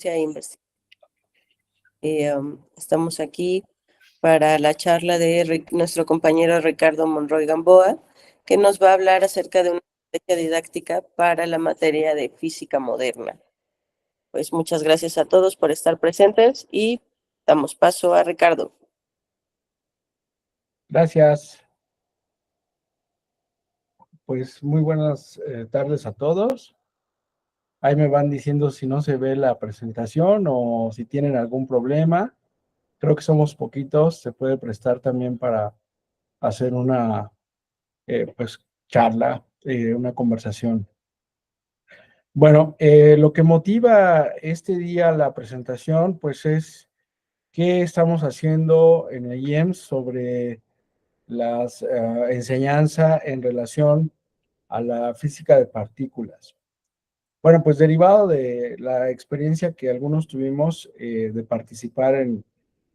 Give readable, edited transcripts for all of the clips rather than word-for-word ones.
docencia e investigación. Estamos aquí para la charla de nuestro compañero Ricardo Monroy Gamboa, que nos va a hablar acerca de una estrategia didáctica para la materia de física moderna. Pues muchas gracias a todos por estar presentes y damos paso a Ricardo. Gracias. Pues muy buenas tardes a todos. Ahí me van diciendo si no se ve la presentación o si tienen algún problema. Creo que somos poquitos. Se puede prestar también para hacer una pues charla, una conversación. Bueno, lo que motiva este día la presentación pues es qué estamos haciendo en el IEMS sobre las enseñanza en relación a la física de partículas. Bueno, pues derivado de la experiencia que algunos tuvimos de participar en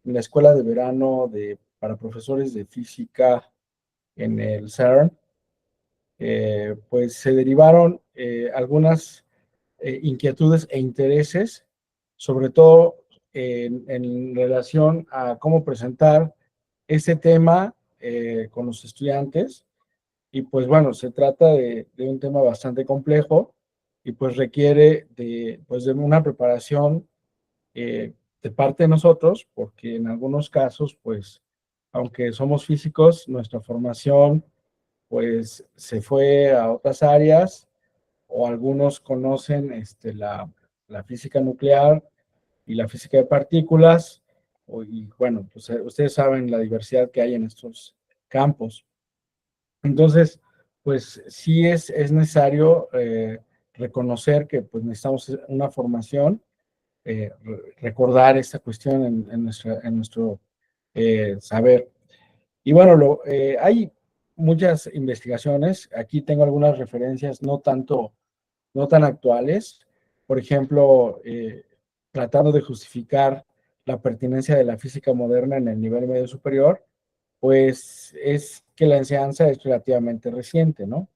la escuela de verano para profesores de física en el CERN, pues se derivaron algunas inquietudes e intereses, sobre todo en relación a cómo presentar este tema con los estudiantes. Y pues bueno, se trata de un tema bastante complejo y pues requiere de una preparación de parte de nosotros, porque en algunos casos, pues, aunque somos físicos, nuestra formación pues se fue a otras áreas o algunos conocen la física nuclear y la física de partículas, y bueno, pues ustedes saben la diversidad que hay en estos campos. Entonces, pues sí es necesario reconocer que pues necesitamos una formación, recordar esta cuestión en nuestro saber. Y bueno, hay muchas investigaciones. Aquí tengo algunas referencias no tan actuales. Por ejemplo, tratando de justificar la pertinencia de la física moderna en el nivel medio superior, pues es que la enseñanza es relativamente reciente, ¿no?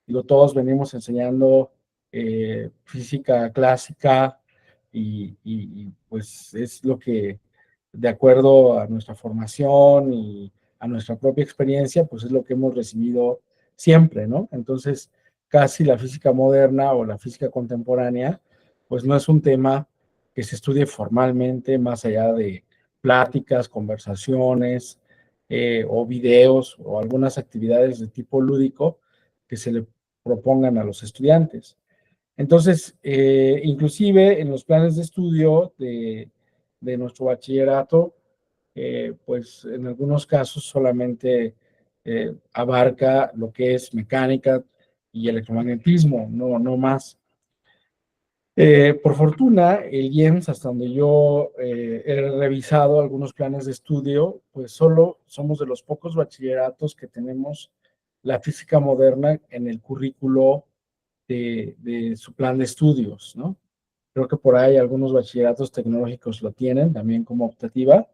Digo, todos venimos enseñando física clásica pues es lo que, de acuerdo a nuestra formación y a nuestra propia experiencia, pues es lo que hemos recibido siempre, ¿no? Entonces, casi la física moderna o la física contemporánea, pues no es un tema que se estudie formalmente más allá de pláticas, conversaciones, o videos o algunas actividades de tipo lúdico que se le propongan a los estudiantes. Entonces, inclusive en los planes de estudio de nuestro bachillerato, pues en algunos casos solamente abarca lo que es mecánica y electromagnetismo, no más. Por fortuna, el IEMS, hasta donde yo he revisado algunos planes de estudio, pues solo somos de los pocos bachilleratos que tenemos la física moderna en el currículo de su plan de estudios, ¿no? Creo que por ahí algunos bachilleratos tecnológicos lo tienen también como optativa,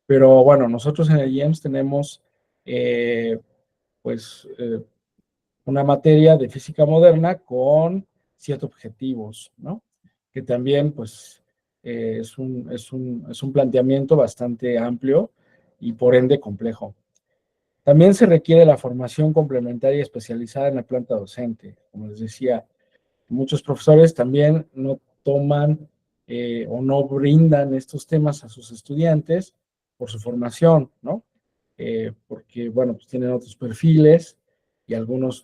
pero bueno, nosotros en el IEMS tenemos pues una materia de física moderna con 7 objetivos, ¿no? Que también, pues, es un planteamiento bastante amplio y por ende complejo. También se requiere la formación complementaria especializada en la planta docente. Como les decía, muchos profesores también no toman o no brindan estos temas a sus estudiantes por su formación, ¿no? Porque, bueno, pues tienen otros perfiles y algunos,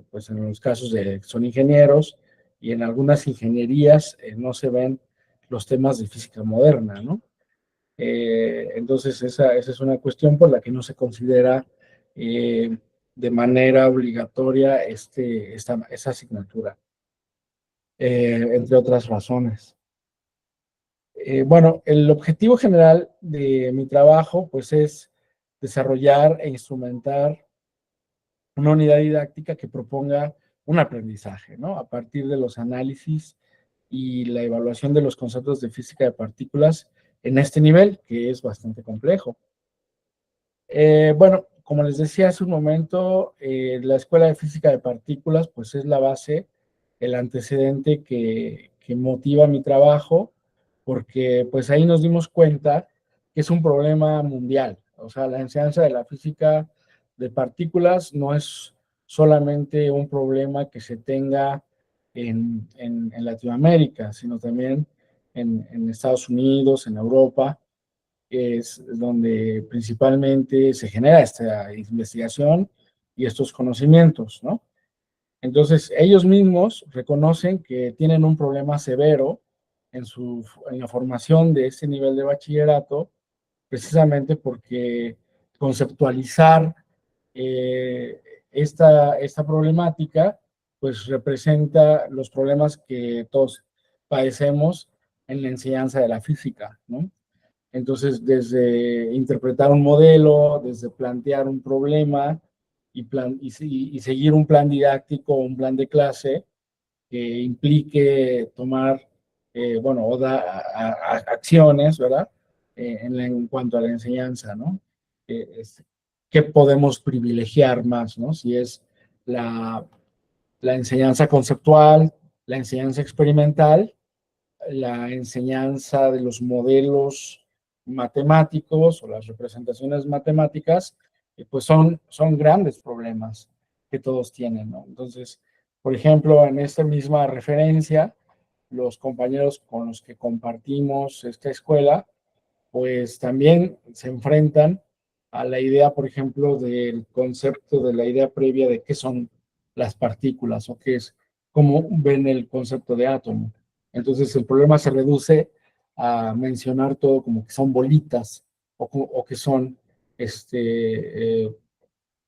pues en los casos son ingenieros y en algunas ingenierías no se ven los temas de física moderna, ¿no? Entonces, esa es una cuestión por la que no se considera de manera obligatoria esa asignatura, entre otras razones. Bueno, el objetivo general de mi trabajo, pues, es desarrollar e instrumentar una unidad didáctica que proponga un aprendizaje, ¿no? A partir de los análisis y la evaluación de los conceptos de física de partículas en este nivel, que es bastante complejo. Bueno, como les decía hace un momento, la Escuela de Física de Partículas, pues es la base, el antecedente que motiva mi trabajo, porque pues ahí nos dimos cuenta que es un problema mundial. O sea, la enseñanza de la física de partículas no es solamente un problema que se tenga en Latinoamérica, sino también en Estados Unidos, en Europa, que es donde principalmente se genera esta investigación y estos conocimientos, ¿no? Entonces, ellos mismos reconocen que tienen un problema severo en la formación de este nivel de bachillerato, precisamente porque conceptualizar eh, esta problemática, pues representa los problemas que todos padecemos en la enseñanza de la física, ¿no? Entonces, desde interpretar un modelo, desde plantear un problema y seguir un plan didáctico, un plan de clase que implique tomar, bueno, o acciones, ¿verdad? En cuanto a la enseñanza, ¿no? ¿Qué podemos privilegiar más, ¿no? Si es la, la enseñanza conceptual, la enseñanza experimental, la enseñanza de los modelos matemáticos o las representaciones matemáticas, pues son grandes problemas que todos tienen, ¿no? Entonces, por ejemplo, en esta misma referencia, los compañeros con los que compartimos esta escuela, pues también se enfrentan a la idea, por ejemplo, del concepto de la idea previa de qué son las partículas o qué es, cómo ven el concepto de átomo. Entonces el problema se reduce a mencionar todo como que son bolitas o que son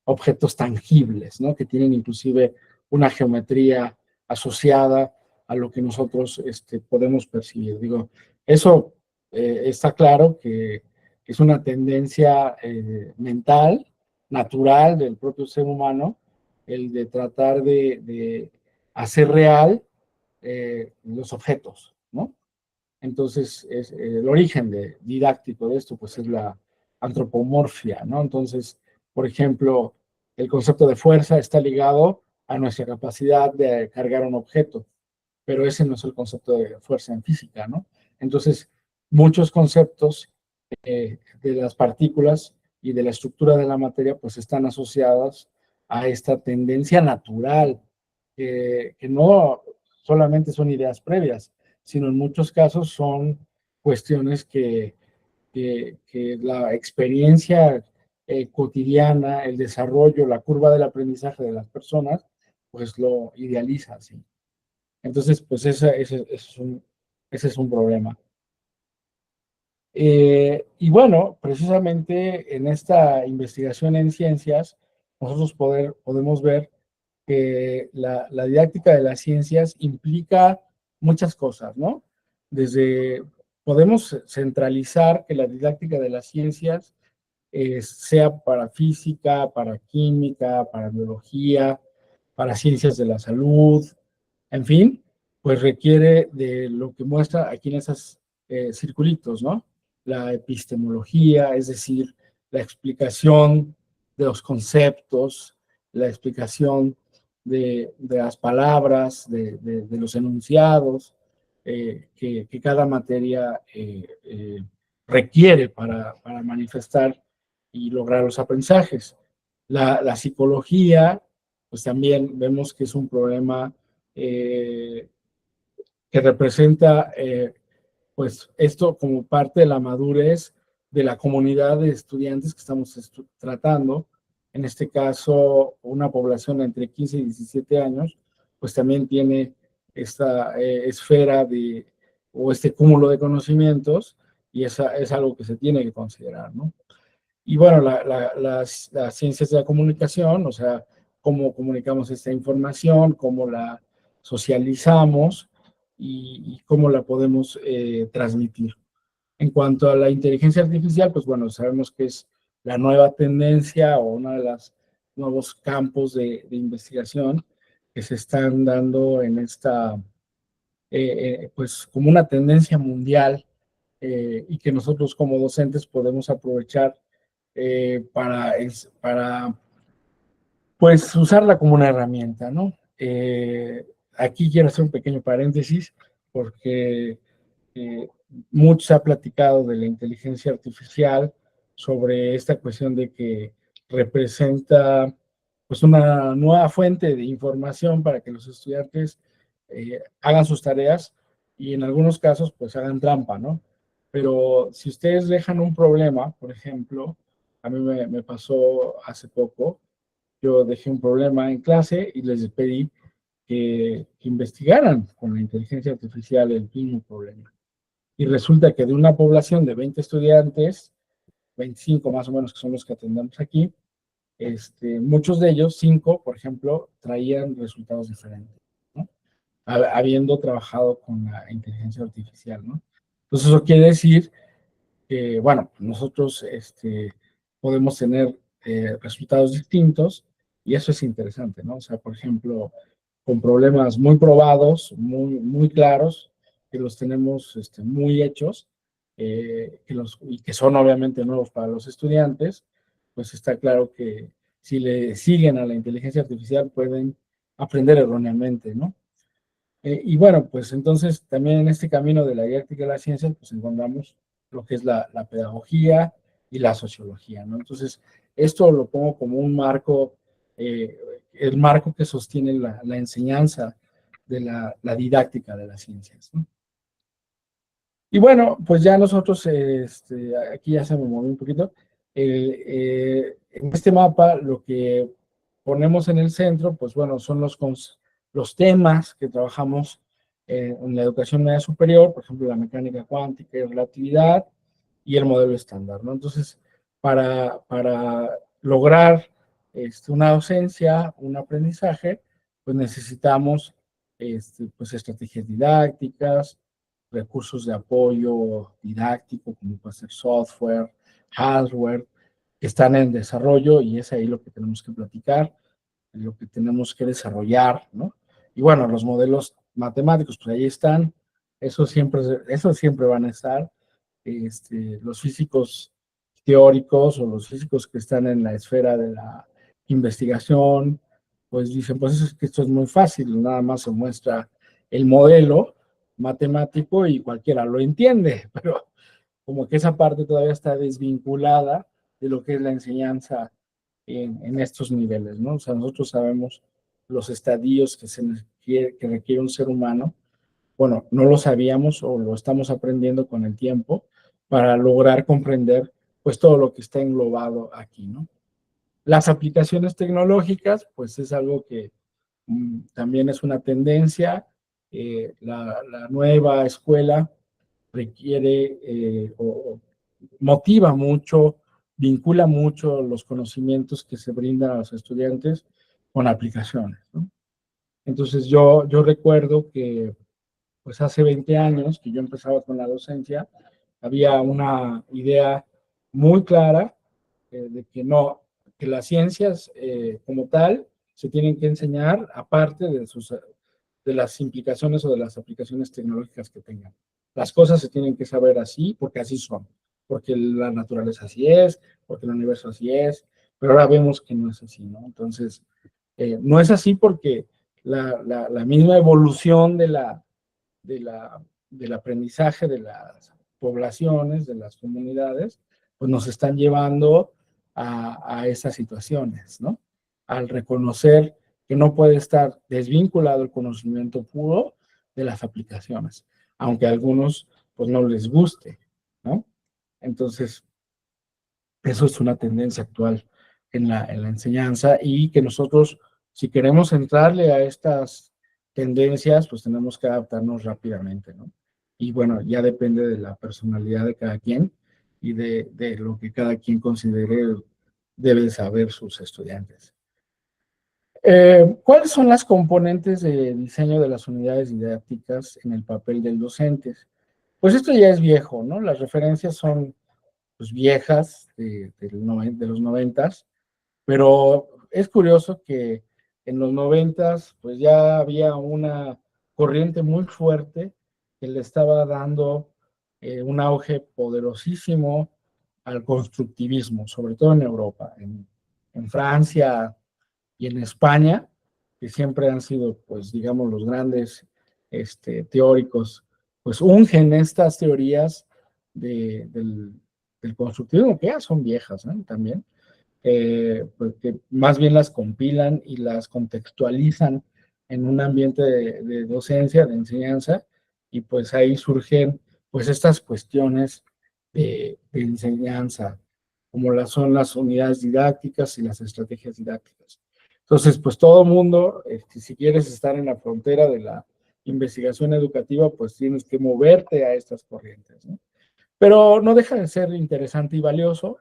objetos tangibles, ¿no? Que tienen inclusive una geometría asociada a lo que nosotros podemos percibir. Digo, eso está claro que es una tendencia mental, natural del propio ser humano, el de tratar de hacer real los objetos, ¿no? Entonces, el origen didáctico de esto, pues es la antropomorfia, ¿no? Entonces, por ejemplo, el concepto de fuerza está ligado a nuestra capacidad de cargar un objeto, pero ese no es el concepto de fuerza en física, ¿no? Entonces, muchos conceptos de las partículas y de la estructura de la materia, pues están asociadas a esta tendencia natural, que no solamente son ideas previas, sino en muchos casos son cuestiones que la experiencia cotidiana, el desarrollo, la curva del aprendizaje de las personas, pues lo idealiza así. Entonces, pues ese es un problema. Y bueno, precisamente en esta investigación en ciencias, nosotros podemos ver que la didáctica de las ciencias implica muchas cosas, ¿no? Desde, podemos centralizar que la didáctica de las ciencias sea para física, para química, para biología, para ciencias de la salud, en fin, pues requiere de lo que muestra aquí en esos circulitos, ¿no? La epistemología, es decir, la explicación de los conceptos, la explicación de las palabras, de los enunciados, que cada materia requiere para manifestar y lograr los aprendizajes. La psicología, pues también vemos que es un problema que representa pues esto como parte de la madurez de la comunidad de estudiantes que estamos tratando, en este caso una población entre 15 y 17 años, pues también tiene esta esfera o este cúmulo de conocimientos y esa es algo que se tiene que considerar, ¿no? Y bueno, las ciencias de la comunicación, o sea, cómo comunicamos esta información, cómo la socializamos y cómo la podemos transmitir. En cuanto a la inteligencia artificial, pues bueno, sabemos que es la nueva tendencia o uno de los nuevos campos de investigación que se están dando en esta, pues como una tendencia mundial y que nosotros como docentes podemos aprovechar para pues usarla como una herramienta, ¿no? Aquí quiero hacer un pequeño paréntesis porque eh, mucho se ha platicado de la inteligencia artificial, sobre esta cuestión de que representa pues una nueva fuente de información para que los estudiantes hagan sus tareas y en algunos casos pues hagan trampa, ¿no? Pero si ustedes dejan un problema, por ejemplo, a mí me pasó hace poco, yo dejé un problema en clase y les pedí que investigaran con la inteligencia artificial el mismo problema. Y resulta que de una población de 20 estudiantes, 25 más o menos que son los que atendemos aquí, muchos de ellos, 5, por ejemplo, traían resultados diferentes, ¿no? Habiendo trabajado con la inteligencia artificial, ¿no? Entonces eso quiere decir que, bueno, nosotros podemos tener resultados distintos y eso es interesante, ¿no? O sea, por ejemplo, con problemas muy probados, muy claros, que los tenemos muy hechos, y que son obviamente nuevos para los estudiantes, pues está claro que si le siguen a la inteligencia artificial pueden aprender erróneamente, ¿no? Y bueno, pues entonces también en este camino de la didáctica de las ciencias, pues encontramos lo que es la pedagogía y la sociología, ¿no? Entonces, esto lo pongo como un marco, eh, el marco que sostiene la enseñanza de la didáctica de las ciencias, ¿no? Y bueno, pues ya nosotros, aquí ya se me movió un poquito, en este mapa lo que ponemos en el centro, pues bueno, son los temas que trabajamos en la educación media superior, por ejemplo, la mecánica cuántica y relatividad y el modelo estándar, ¿no? Entonces, para lograr una docencia, un aprendizaje, pues necesitamos pues estrategias didácticas, recursos de apoyo didáctico, como puede ser software, hardware, que están en desarrollo y es ahí lo que tenemos que platicar, lo que tenemos que desarrollar, ¿no? Y bueno, los modelos matemáticos, pues ahí están, eso siempre van a estar. Los físicos teóricos o los físicos que están en la esfera de la investigación, pues dicen, pues es que esto es muy fácil, nada más se muestra el modelo matemático y cualquiera lo entiende, pero como que esa parte todavía está desvinculada de lo que es la enseñanza en estos niveles, ¿no? O sea, nosotros sabemos los estadios que requiere un ser humano. Bueno, no lo sabíamos o lo estamos aprendiendo con el tiempo para lograr comprender pues todo lo que está englobado aquí, ¿no? Las aplicaciones tecnológicas, pues es algo que también es una tendencia. La nueva escuela requiere o motiva mucho, vincula mucho los conocimientos que se brindan a los estudiantes con aplicaciones, ¿no? Entonces yo recuerdo que pues hace 20 años que yo empezaba con la docencia, había una idea muy clara de que no, que las ciencias como tal se tienen que enseñar aparte de las implicaciones o de las aplicaciones tecnológicas que tengan. Las cosas se tienen que saber así porque así son, porque la naturaleza así es, porque el universo así es, pero ahora vemos que no es así, ¿no? Entonces, no es así porque la misma evolución del aprendizaje de las poblaciones, de las comunidades, pues nos están llevando a esas situaciones, ¿no? Al reconocer que no puede estar desvinculado el conocimiento puro de las aplicaciones, aunque a algunos pues no les guste, ¿no? Entonces, eso es una tendencia actual en la enseñanza y que nosotros, si queremos entrarle a estas tendencias, pues tenemos que adaptarnos rápidamente, ¿no? Y bueno, ya depende de la personalidad de cada quien y de lo que cada quien considere debe saber sus estudiantes. ¿Cuáles son las componentes de diseño de las unidades didácticas en el papel del docente? Pues esto ya es viejo, ¿no? Las referencias son pues, viejas de los noventas, pero es curioso que en los noventas pues ya había una corriente muy fuerte que le estaba dando un auge poderosísimo al constructivismo, sobre todo en Europa, en Francia y en España, que siempre han sido, pues, digamos, los grandes teóricos pues ungen estas teorías del constructivismo, que ya son viejas, ¿no? También, porque más bien las compilan y las contextualizan en un ambiente de docencia, de enseñanza, y pues ahí surgen pues estas cuestiones de enseñanza, como son las unidades didácticas y las estrategias didácticas. Entonces, pues todo mundo, si quieres estar en la frontera de la investigación educativa, pues tienes que moverte a estas corrientes, ¿no? Pero no deja de ser interesante y valioso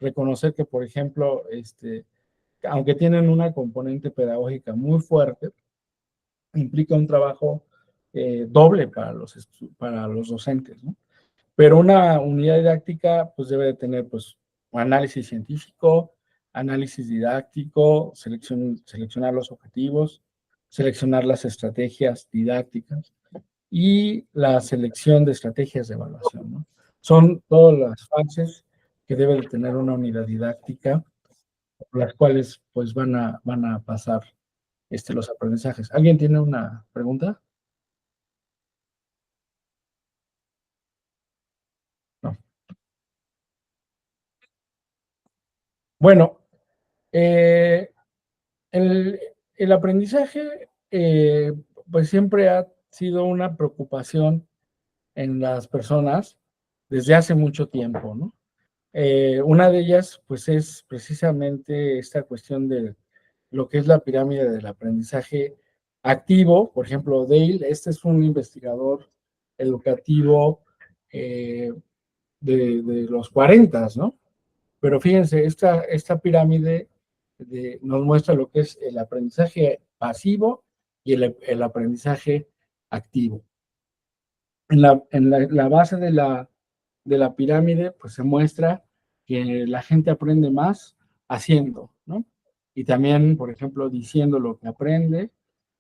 reconocer que, por ejemplo, aunque tienen una componente pedagógica muy fuerte, implica un trabajo doble para los docentes, ¿no? Pero una unidad didáctica pues debe de tener pues análisis científico, análisis didáctico, seleccionar los objetivos, seleccionar las estrategias didácticas y la selección de estrategias de evaluación, ¿no? Son todas las fases que debe de tener una unidad didáctica, por las cuales pues van a pasar los aprendizajes. ¿Alguien tiene una pregunta? No. Bueno, eh, el, el aprendizaje pues siempre ha sido una preocupación en las personas desde hace mucho tiempo, ¿no? Una de ellas, pues, es precisamente esta cuestión de lo que es la pirámide del aprendizaje activo. Por ejemplo, Dale, este es un investigador educativo eh, de los 40, ¿no? Pero fíjense, esta pirámide nos muestra lo que es el aprendizaje pasivo y el aprendizaje activo. La base de la pirámide, pues se muestra que la gente aprende más haciendo, ¿no? Y también, por ejemplo, diciendo lo que aprende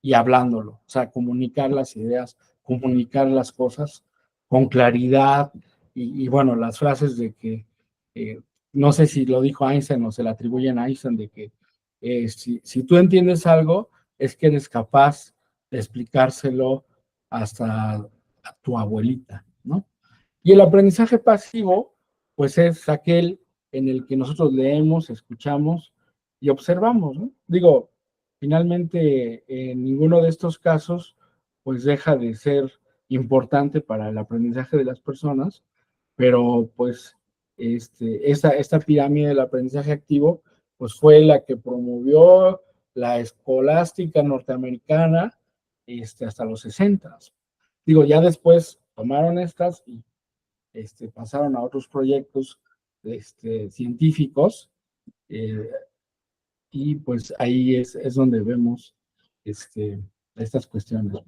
y hablándolo, o sea, comunicar las ideas, comunicar las cosas con claridad y bueno, las frases de que, eh, no sé si lo dijo Einstein o se le atribuyen a Einstein, de que si tú entiendes algo, es que eres capaz de explicárselo hasta a tu abuelita, ¿no? Y el aprendizaje pasivo, pues es aquel en el que nosotros leemos, escuchamos y observamos, ¿no? Digo, finalmente, en ninguno de estos casos, pues deja de ser importante para el aprendizaje de las personas, pero pues esta pirámide del aprendizaje activo, pues fue la que promovió la escolástica norteamericana hasta los 60. Digo, ya después tomaron estas y pasaron a otros proyectos científicos eh, y pues ahí es donde vemos este, estas cuestiones.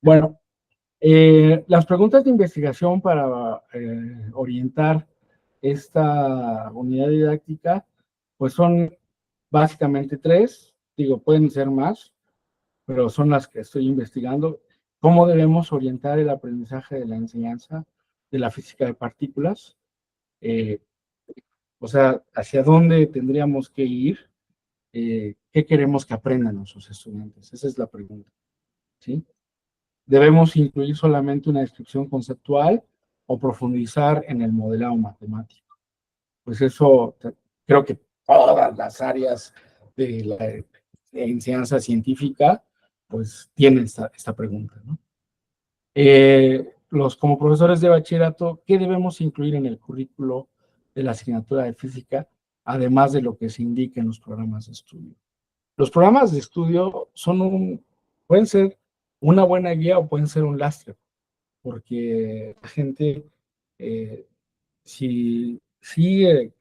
Bueno, las preguntas de investigación para orientar esta unidad didáctica, pues son básicamente tres, digo, pueden ser más, pero son las que estoy investigando. ¿Cómo debemos orientar el aprendizaje de la enseñanza de la física de partículas? Eh, o sea, ¿hacia dónde tendríamos que ir? ¿Qué queremos que aprendan nuestros estudiantes? Esa es la pregunta, ¿sí? ¿Debemos incluir solamente una descripción conceptual o profundizar en el modelado matemático? Pues eso, creo que todas las áreas de la enseñanza científica, pues tienen esta pregunta, ¿no? Como profesores de bachillerato, ¿qué debemos incluir en el currículo de la asignatura de física, además de lo que se indica en los programas de estudio? Los programas de estudio pueden ser una buena guía o pueden ser un lastre, porque la gente, eh, si sigue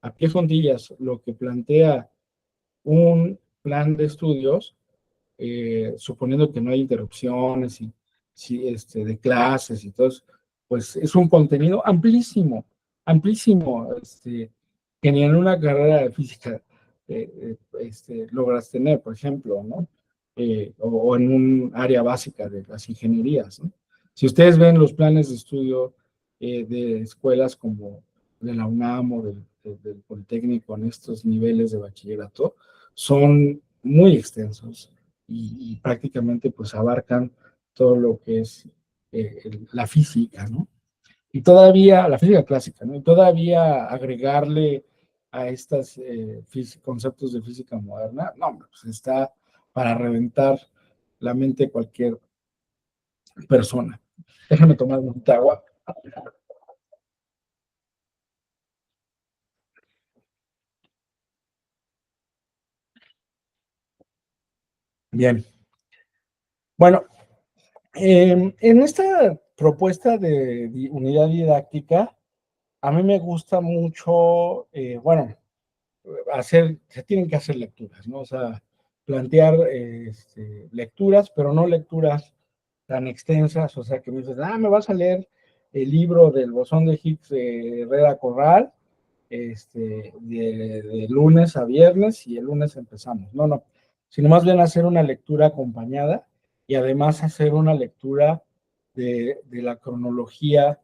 a pie juntillas lo que plantea un plan de estudios, suponiendo que no hay interrupciones y de clases y todo eso, pues es un contenido amplísimo, amplísimo, que ni en una carrera de física logras tener, por ejemplo, ¿no? O en un área básica de las ingenierías, ¿no? Si ustedes ven los planes de estudio de escuelas como de la UNAM o del Politécnico en estos niveles de bachillerato, son muy extensos y prácticamente pues abarcan todo lo que es la física, ¿no? Y todavía, la física clásica, ¿no? Y todavía agregarle a estos conceptos de física moderna, no, pues está para reventar la mente de cualquier persona. Déjame tomar un agua. Bien. Bueno, en esta propuesta de unidad didáctica, a mí me gusta mucho, bueno, se tienen que hacer lecturas, ¿no? O sea, plantear lecturas, pero no lecturas tan extensas, o sea, que me dices, me vas a leer el libro del Bosón de Higgs de Herrera Corral, de lunes a viernes y el lunes empezamos. No, no, sino más bien hacer una lectura acompañada y además hacer una lectura de la cronología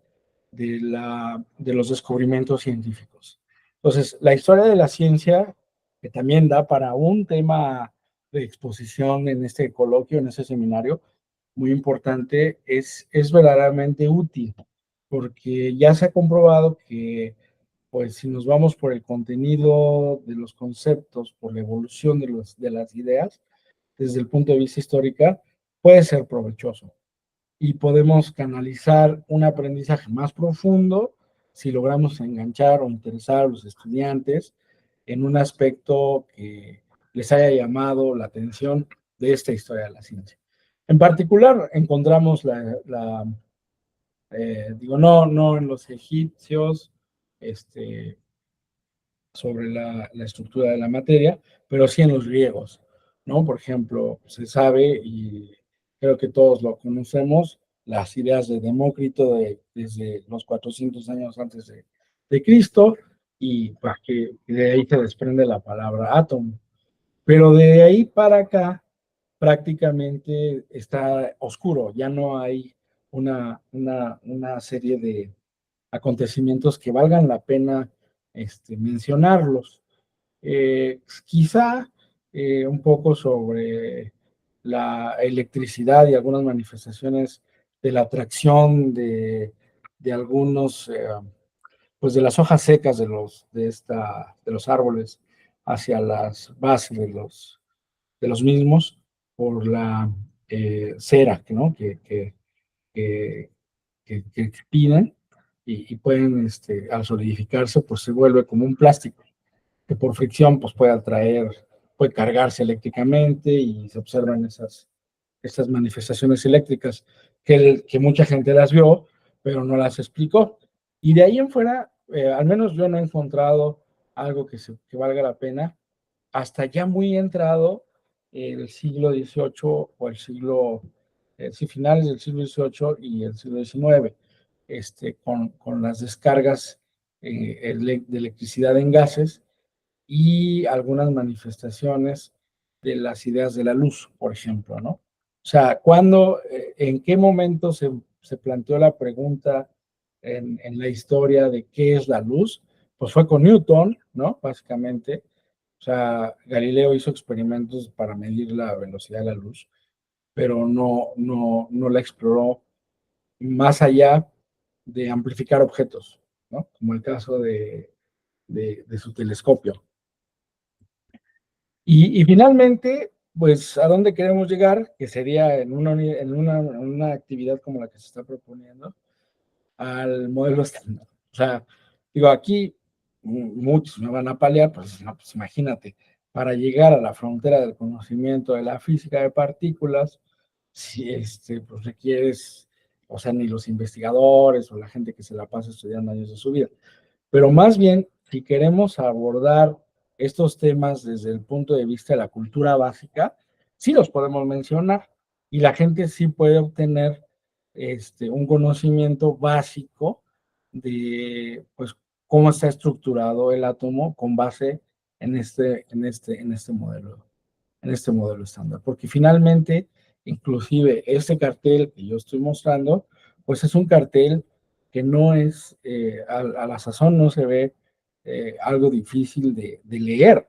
de los descubrimientos científicos. Entonces, la historia de la ciencia, que también da para un tema de exposición en este coloquio, en este seminario, muy importante, es verdaderamente útil, porque ya se ha comprobado que, pues, si nos vamos por el contenido de los conceptos, por la evolución de las ideas, desde el punto de vista histórico, puede ser provechoso y podemos canalizar un aprendizaje más profundo si logramos enganchar o interesar a los estudiantes en un aspecto que les haya llamado la atención de esta historia de la ciencia. En particular, encontramos digo, no en los egipcios, sobre la estructura de la materia, pero sí en los griegos, ¿no? Por ejemplo, se sabe, y creo que todos lo conocemos, las ideas de Demócrito desde los 400 años antes de Cristo, y pues, que de ahí se desprende la palabra átomo. Pero de ahí para acá prácticamente está oscuro, ya no hay una serie de acontecimientos que valgan la pena mencionarlos. Quizá un poco sobre la electricidad y algunas manifestaciones de la atracción de algunos, pues de las hojas secas de los árboles hacia las bases de los mismos por la cera, ¿no? Que, que expiran y pueden, al solidificarse, pues se vuelve como un plástico que por fricción pues puede atraer, puede cargarse eléctricamente y se observan estas manifestaciones eléctricas que mucha gente las vio, pero no las explicó. Y de ahí en fuera, al menos yo no he encontrado algo que valga la pena, hasta ya muy entrado el siglo XVIII o el siglo, sí, finales del siglo XVIII y el siglo XIX, con las descargas de electricidad en gases y algunas manifestaciones de las ideas de la luz, por ejemplo, ¿no? O sea, en qué momento se planteó la pregunta en la historia de qué es la luz? Pues fue con Newton, ¿no? Básicamente. O sea, Galileo hizo experimentos para medir la velocidad de la luz, pero no la exploró más allá de amplificar objetos, ¿no? Como el caso de su telescopio. Y finalmente, pues, ¿a dónde queremos llegar? Que sería en una actividad como la que se está proponiendo, al modelo estándar. O sea, digo, aquí muchos me van a paliar, pues, no, pues imagínate, para llegar a la frontera del conocimiento de la física de partículas, si pues requieres, o sea, ni los investigadores o la gente que se la pasa estudiando años de su vida. Pero más bien, si queremos abordar estos temas desde el punto de vista de la cultura básica, sí los podemos mencionar y la gente sí puede obtener un conocimiento básico de, pues, cómo está estructurado el átomo con base en este modelo estándar. Porque finalmente, inclusive este cartel que yo estoy mostrando, pues es un cartel que no es, a la sazón no se ve algo difícil de leer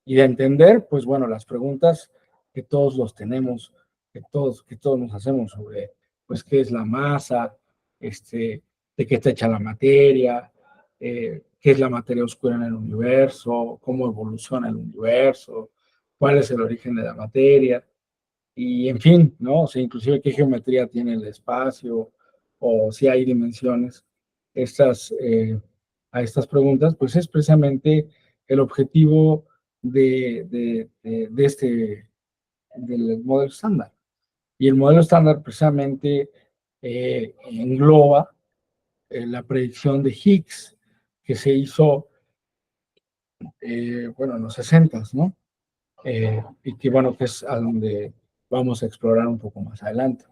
y de entender, pues bueno, las preguntas que todos los tenemos, que todos nos hacemos sobre, pues qué es la masa, de qué está hecha la materia, qué es la materia oscura en el universo, cómo evoluciona el universo, cuál es el origen de la materia, y en fin, ¿no? O sea, inclusive qué geometría tiene el espacio, o si hay dimensiones. Estas, a estas preguntas, pues es precisamente el objetivo del modelo estándar. Y el modelo estándar precisamente engloba la predicción de Higgs que se hizo, bueno, en los 60, ¿no? Y que, bueno, que es a donde vamos a explorar un poco más adelante.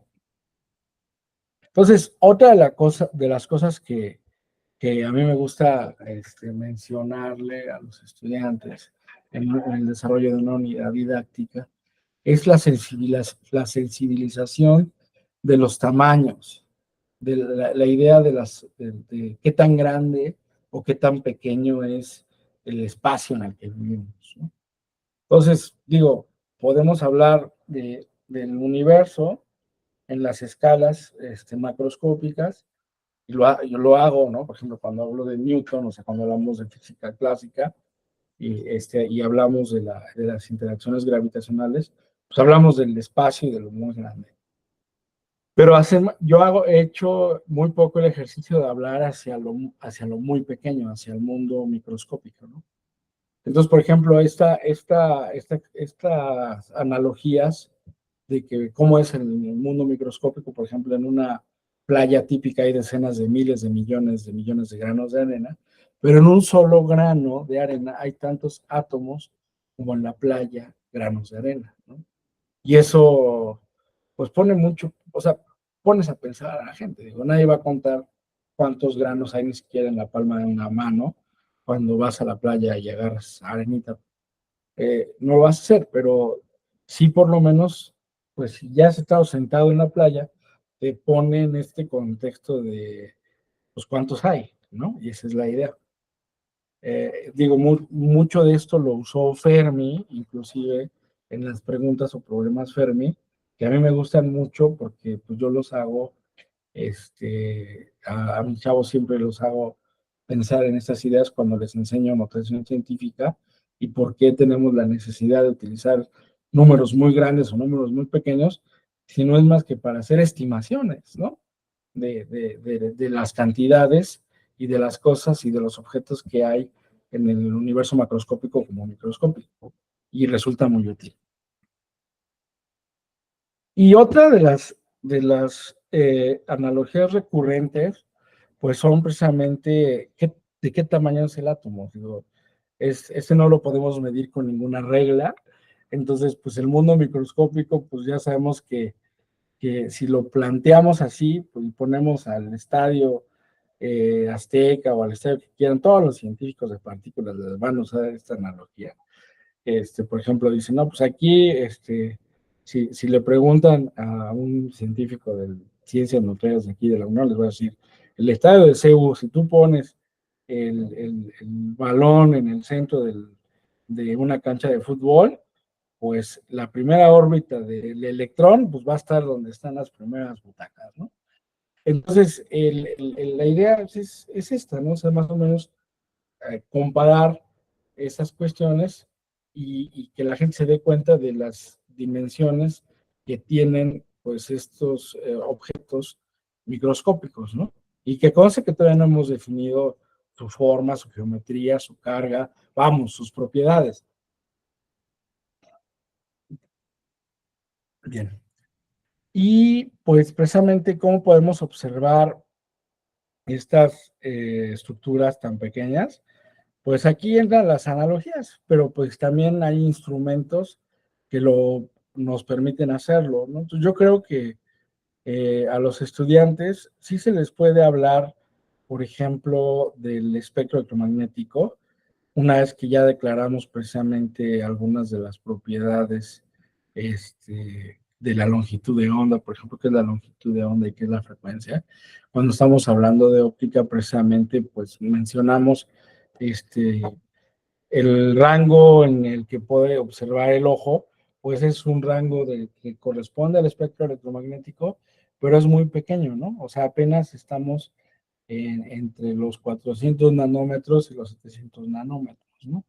Entonces, otra de las cosas que a mí me gusta mencionarle a los estudiantes en el desarrollo de una unidad didáctica es la sensibilización de los tamaños, de la idea de qué tan grande o qué tan pequeño es el espacio en el que vivimos, ¿no? Entonces, digo, podemos hablar del universo en las escalas macroscópicas, y yo lo hago, ¿no? Por ejemplo, cuando hablo de Newton, o sea, cuando hablamos de física clásica, y hablamos de las interacciones gravitacionales, pues hablamos del espacio y de lo muy grande. Pero he hecho muy poco el ejercicio de hablar hacia lo muy pequeño, hacia el mundo microscópico, ¿no? Entonces, por ejemplo, estas analogías de que cómo es el mundo microscópico, por ejemplo, en una playa típica hay decenas de miles de millones de granos de arena, pero en un solo grano de arena hay tantos átomos como en la playa granos de arena, ¿no? Y eso, pues pone mucho, o sea, pones a pensar a la gente, digo, nadie va a contar cuántos granos hay ni siquiera en la palma de una mano cuando vas a la playa y agarras arenita. No lo vas a hacer, pero sí por lo menos, pues si ya has estado sentado en la playa, te pone en este contexto de, pues cuántos hay, ¿no? Y esa es la idea. Digo, mucho de esto lo usó Fermi, inclusive en las preguntas o problemas Fermi, que a mí me gustan mucho porque pues yo los hago, a mis chavos siempre los hago pensar en estas ideas cuando les enseño notación científica y por qué tenemos la necesidad de utilizar números muy grandes o números muy pequeños, si no es más que para hacer estimaciones, ¿no? De las cantidades y de las cosas y de los objetos que hay en el universo macroscópico como microscópico, y resulta muy útil. Y otra de las analogías recurrentes, pues son precisamente de qué tamaño es el átomo. Digo, este no lo podemos medir con ninguna regla, entonces pues el mundo microscópico, pues ya sabemos que si lo planteamos así, pues ponemos al estadio Azteca o al estadio que quieran, todos los científicos de partículas les van a usar esta analogía. Por ejemplo, dicen, no, pues aquí, si le preguntan a un científico de ciencias nucleares de aquí de la UNAM, les voy a decir, el estadio de CEU, si tú pones el balón en el centro de una cancha de fútbol, pues la primera órbita del electrón pues va a estar donde están las primeras butacas, ¿no? Entonces, la idea es esta, ¿no? O sea, más o menos comparar esas cuestiones y que la gente se dé cuenta de las dimensiones que tienen pues estos objetos microscópicos, ¿no? Y que conste que todavía no hemos definido su forma, su geometría, su carga, vamos, sus propiedades. Bien. Y pues precisamente cómo podemos observar estas estructuras tan pequeñas, pues aquí entran las analogías, pero pues también hay instrumentos que nos permiten hacerlo, ¿no? Entonces yo creo que a los estudiantes sí se les puede hablar, por ejemplo, del espectro electromagnético, una vez que ya declaramos precisamente algunas de las propiedades de la longitud de onda, por ejemplo, qué es la longitud de onda y qué es la frecuencia. Cuando estamos hablando de óptica, precisamente, pues mencionamos el rango en el que puede observar el ojo, pues es un rango que corresponde al espectro electromagnético, pero es muy pequeño, ¿no? O sea, apenas estamos entre los 400 nanómetros y los 700 nanómetros, ¿no?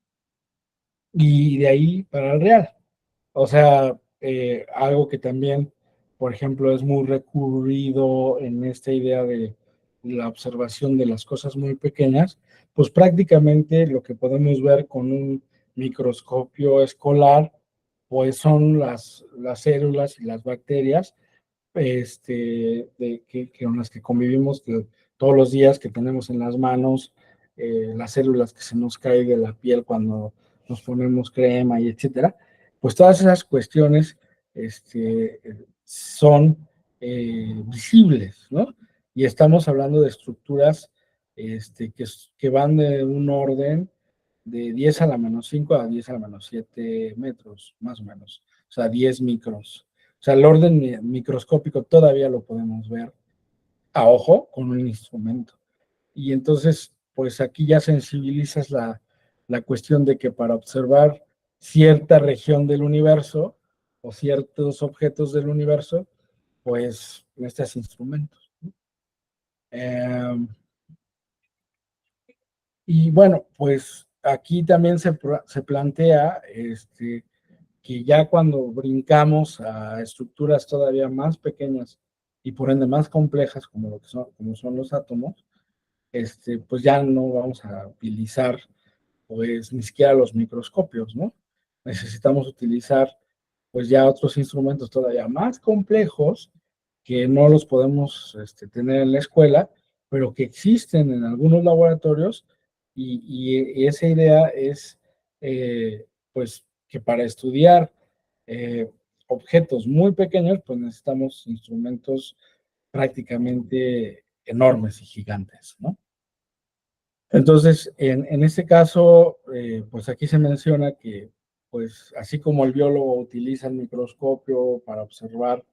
Y de ahí para el real. O sea, algo que también, por ejemplo, es muy recurrido en esta idea de la observación de las cosas muy pequeñas, pues prácticamente lo que podemos ver con un microscopio escolar, pues son las células y las bacterias con las que convivimos todos los días, que tenemos en las manos, las células que se nos caen de la piel cuando nos ponemos crema y etcétera, pues todas esas cuestiones son visibles, ¿no? Y estamos hablando de estructuras que van de un orden de 10 a la menos 5 a 10 a la menos 7 metros, más o menos. O sea, 10 micros. O sea, el orden microscópico todavía lo podemos ver a ojo con un instrumento. Y entonces, pues aquí ya sensibilizas la cuestión de que para observar cierta región del universo o ciertos objetos del universo, pues necesitas instrumentos. Eh, y bueno, pues aquí también se plantea que ya cuando brincamos a estructuras todavía más pequeñas y por ende más complejas como son los átomos, pues ya no vamos a utilizar pues ni siquiera los microscopios, ¿no? Necesitamos utilizar pues ya otros instrumentos todavía más complejos que no los podemos tener en la escuela, pero que existen en algunos laboratorios y esa idea es pues que para estudiar eh, objetos muy pequeños, pues necesitamos instrumentos prácticamente enormes y gigantes, ¿no? Entonces, en este caso, pues aquí se menciona que, pues así como el biólogo utiliza el microscopio para observar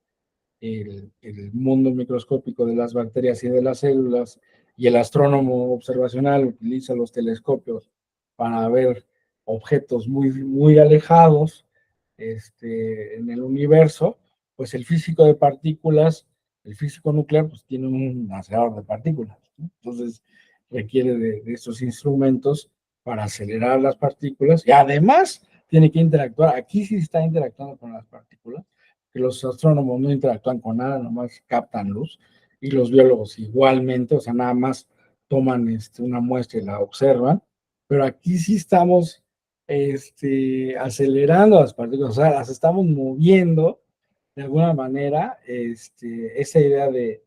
el mundo microscópico de las bacterias y de las células, y el astrónomo observacional utiliza los telescopios para ver objetos muy, muy alejados en el universo, pues el físico de partículas, el físico nuclear, pues tiene un acelerador de partículas, ¿no? Entonces requiere de estos instrumentos para acelerar las partículas y además tiene que interactuar, aquí sí está interactuando con las partículas, que los astrónomos no interactúan con nada, nomás captan luz, y los biólogos igualmente, o sea, nada más toman una muestra y la observan, pero aquí sí estamos acelerando las partículas, o sea, las estamos moviendo de alguna manera, esa idea de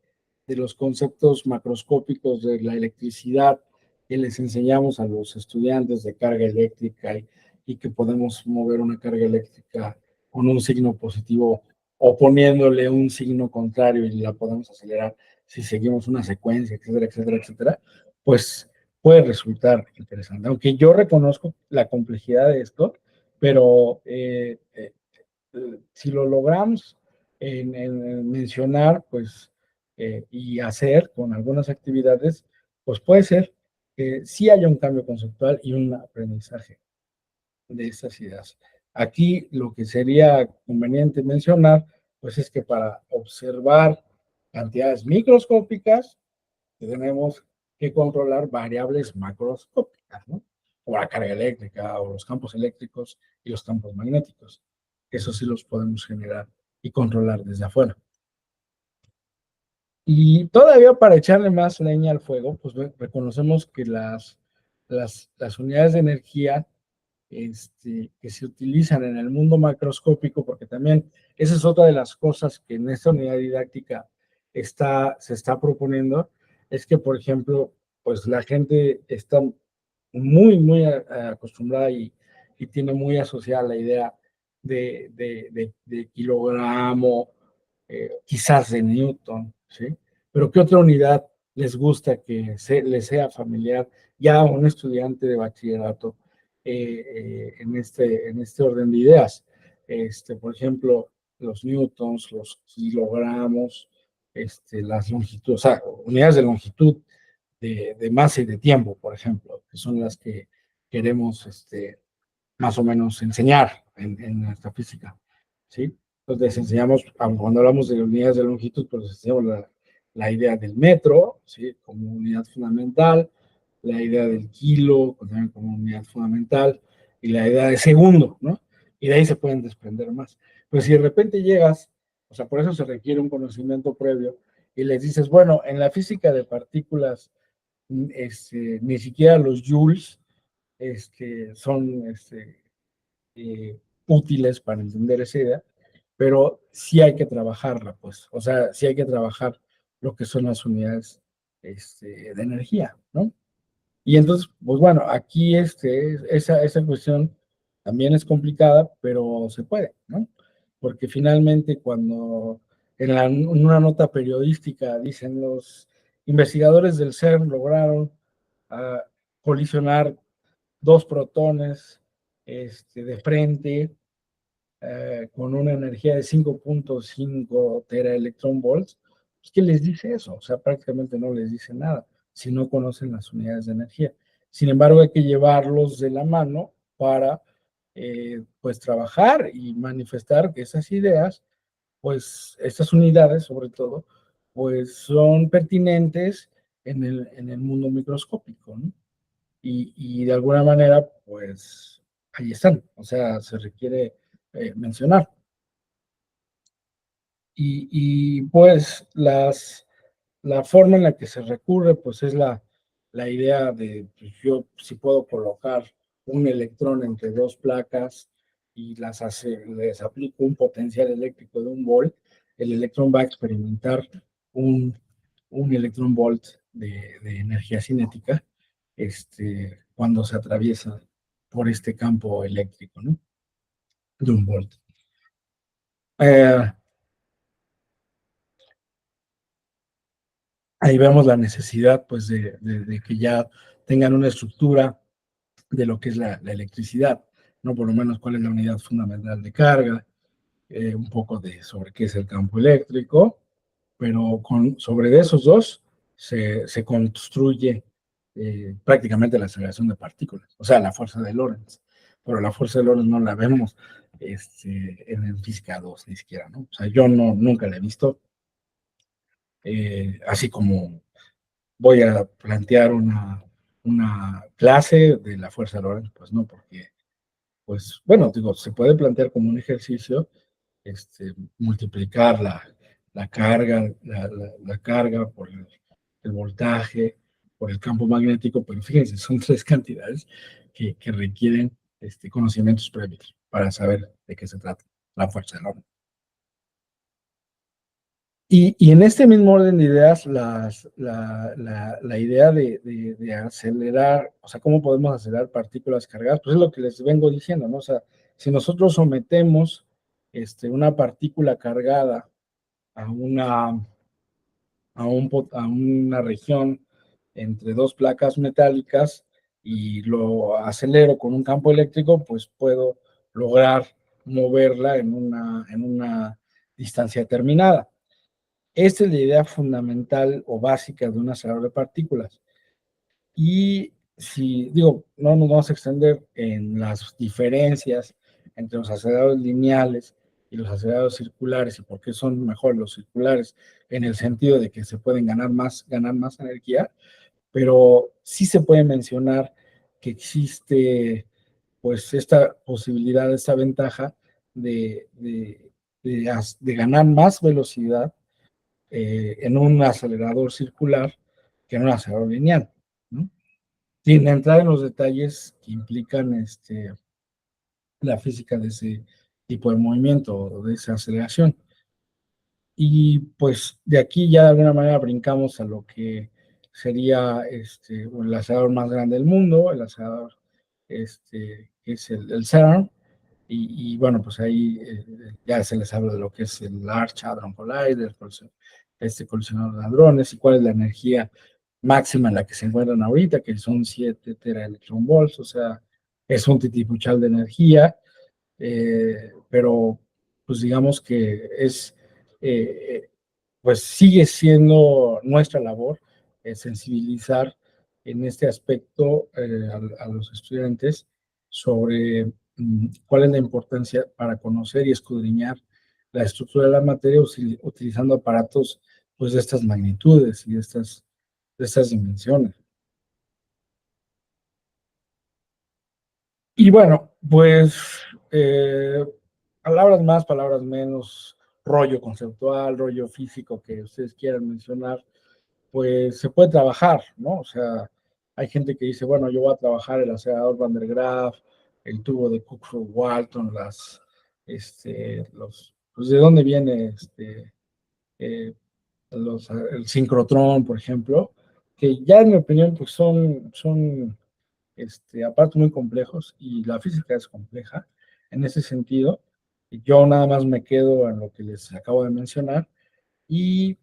los conceptos macroscópicos de la electricidad que les enseñamos a los estudiantes de carga eléctrica y que podemos mover una carga eléctrica con un signo positivo o poniéndole un signo contrario y la podemos acelerar si seguimos una secuencia, etcétera, etcétera, etcétera, pues puede resultar interesante. Aunque yo reconozco la complejidad de esto, pero si lo logramos en mencionar, pues, y hacer con algunas actividades, pues puede ser que sí haya un cambio conceptual y un aprendizaje de estas ideas. Aquí lo que sería conveniente mencionar, pues es que para observar cantidades microscópicas, tenemos que controlar variables macroscópicas, ¿no? O la carga eléctrica, o los campos eléctricos y los campos magnéticos. Eso sí los podemos generar y controlar desde afuera. Y todavía para echarle más leña al fuego, pues reconocemos que las unidades de energía que se utilizan en el mundo macroscópico, porque también esa es otra de las cosas que en esta unidad didáctica se está proponiendo, es que, por ejemplo, pues la gente está muy, muy acostumbrada y tiene muy asociada la idea de kilogramo, quizás de Newton, ¿sí? Pero ¿qué otra unidad les gusta que les sea familiar ya a un estudiante de bachillerato en este orden de ideas? Por ejemplo, los newtons, los kilogramos, las longitudes, o sea, unidades de longitud de masa y de tiempo, por ejemplo, que son las que queremos más o menos enseñar en nuestra física. ¿sí? Entonces les enseñamos, cuando hablamos de unidades de longitud, pues les enseñamos la idea del metro, ¿sí? Como unidad fundamental, la idea del kilo también como unidad fundamental, y la idea de segundo, ¿no? Y de ahí se pueden desprender más. Pues si de repente llegas, o sea, por eso se requiere un conocimiento previo, y les dices, bueno, en la física de partículas, ni siquiera los joules son útiles para entender esa idea, pero sí hay que trabajarla, pues, o sea, sí hay que trabajar lo que son las unidades de energía, ¿no? Y entonces, pues bueno, aquí esa cuestión también es complicada, pero se puede, ¿no? Porque finalmente cuando en una nota periodística dicen los investigadores del CERN lograron uh, colisionar dos protones de frente con una energía de 5.5 teraelectronvolts, pues, ¿qué les dice eso? O sea, prácticamente no les dice nada si no conocen las unidades de energía. Sin embargo, hay que llevarlos de la mano para, pues, trabajar y manifestar que esas ideas, pues, estas unidades, sobre todo, pues, son pertinentes en el mundo microscópico, ¿no? Y de alguna manera, pues, ahí están. O sea, se requiere mencionar. Pues la forma en la que se recurre, pues es la idea de, pues, yo si puedo colocar un electrón entre dos placas y les aplico un potencial eléctrico de 1 volt, el electrón va a experimentar un, un electrón volt de energía cinética cuando se atraviesa por este campo eléctrico, ¿no? De 1 volt. Eh, Ahí vemos la necesidad, pues, de que ya tengan una estructura de lo que es la electricidad, ¿no? Por lo menos cuál es la unidad fundamental de carga, un poco sobre qué es el campo eléctrico, pero sobre esos dos se construye prácticamente la aceleración de partículas, o sea, la fuerza de Lorentz. Pero la fuerza de Lorentz no la vemos en física 2 ni siquiera, ¿no? O sea, yo nunca la he visto, así como voy a plantear una clase de la fuerza de Lorentz, pues no, porque, pues, bueno, digo, se puede plantear como un ejercicio, multiplicar la carga, la carga por el voltaje, por el campo magnético, pero fíjense, son tres cantidades que requieren conocimientos previos para saber de qué se trata la fuerza de Lorentz. Y en este mismo orden de ideas, la idea de acelerar, o sea, cómo podemos acelerar partículas cargadas, pues es lo que les vengo diciendo, ¿no? O sea, si nosotros sometemos una partícula cargada a una región entre dos placas metálicas y lo acelero con un campo eléctrico, pues puedo lograr moverla en una distancia determinada. Esta es la idea fundamental o básica de un acelerador de partículas. Y si, digo, no nos vamos a extender en las diferencias entre los aceleradores lineales y los aceleradores circulares y por qué son mejor los circulares en el sentido de que se pueden ganar más energía, pero sí se puede mencionar que existe pues esta posibilidad, esta ventaja de ganar más velocidad en un acelerador circular que en un acelerador lineal, ¿no? Sin entrar en los detalles que implican la física de ese tipo de movimiento o de esa aceleración. Y pues de aquí ya de alguna manera brincamos a lo que sería el acelerador más grande del mundo, el acelerador que es el CERN, bueno, pues ahí ya se les habla de lo que es el Large Hadron Collider, colisionador de hadrones y cuál es la energía máxima en la que se encuentran ahorita, que son 7 teraelectronvolts, o sea, es un titipuchal de energía, pero pues digamos que eh, pues sigue siendo nuestra labor sensibilizar en este aspecto a los estudiantes sobre cuál es la importancia para conocer y escudriñar la estructura de la materia utilizando aparatos pues, de estas magnitudes y de estas dimensiones. Y bueno, pues palabras más, palabras menos, rollo conceptual, rollo físico que ustedes quieran mencionar, pues se puede trabajar, ¿no? O sea, hay gente que dice, bueno, yo voy a trabajar el acelerador Van der Graaf, el tubo de Cookson-Walton, pues de dónde viene eh, el sincrotrón, por ejemplo, que ya en mi opinión, pues son aparatos muy complejos y la física es compleja en ese sentido. Yo nada más me quedo en lo que les acabo de mencionar y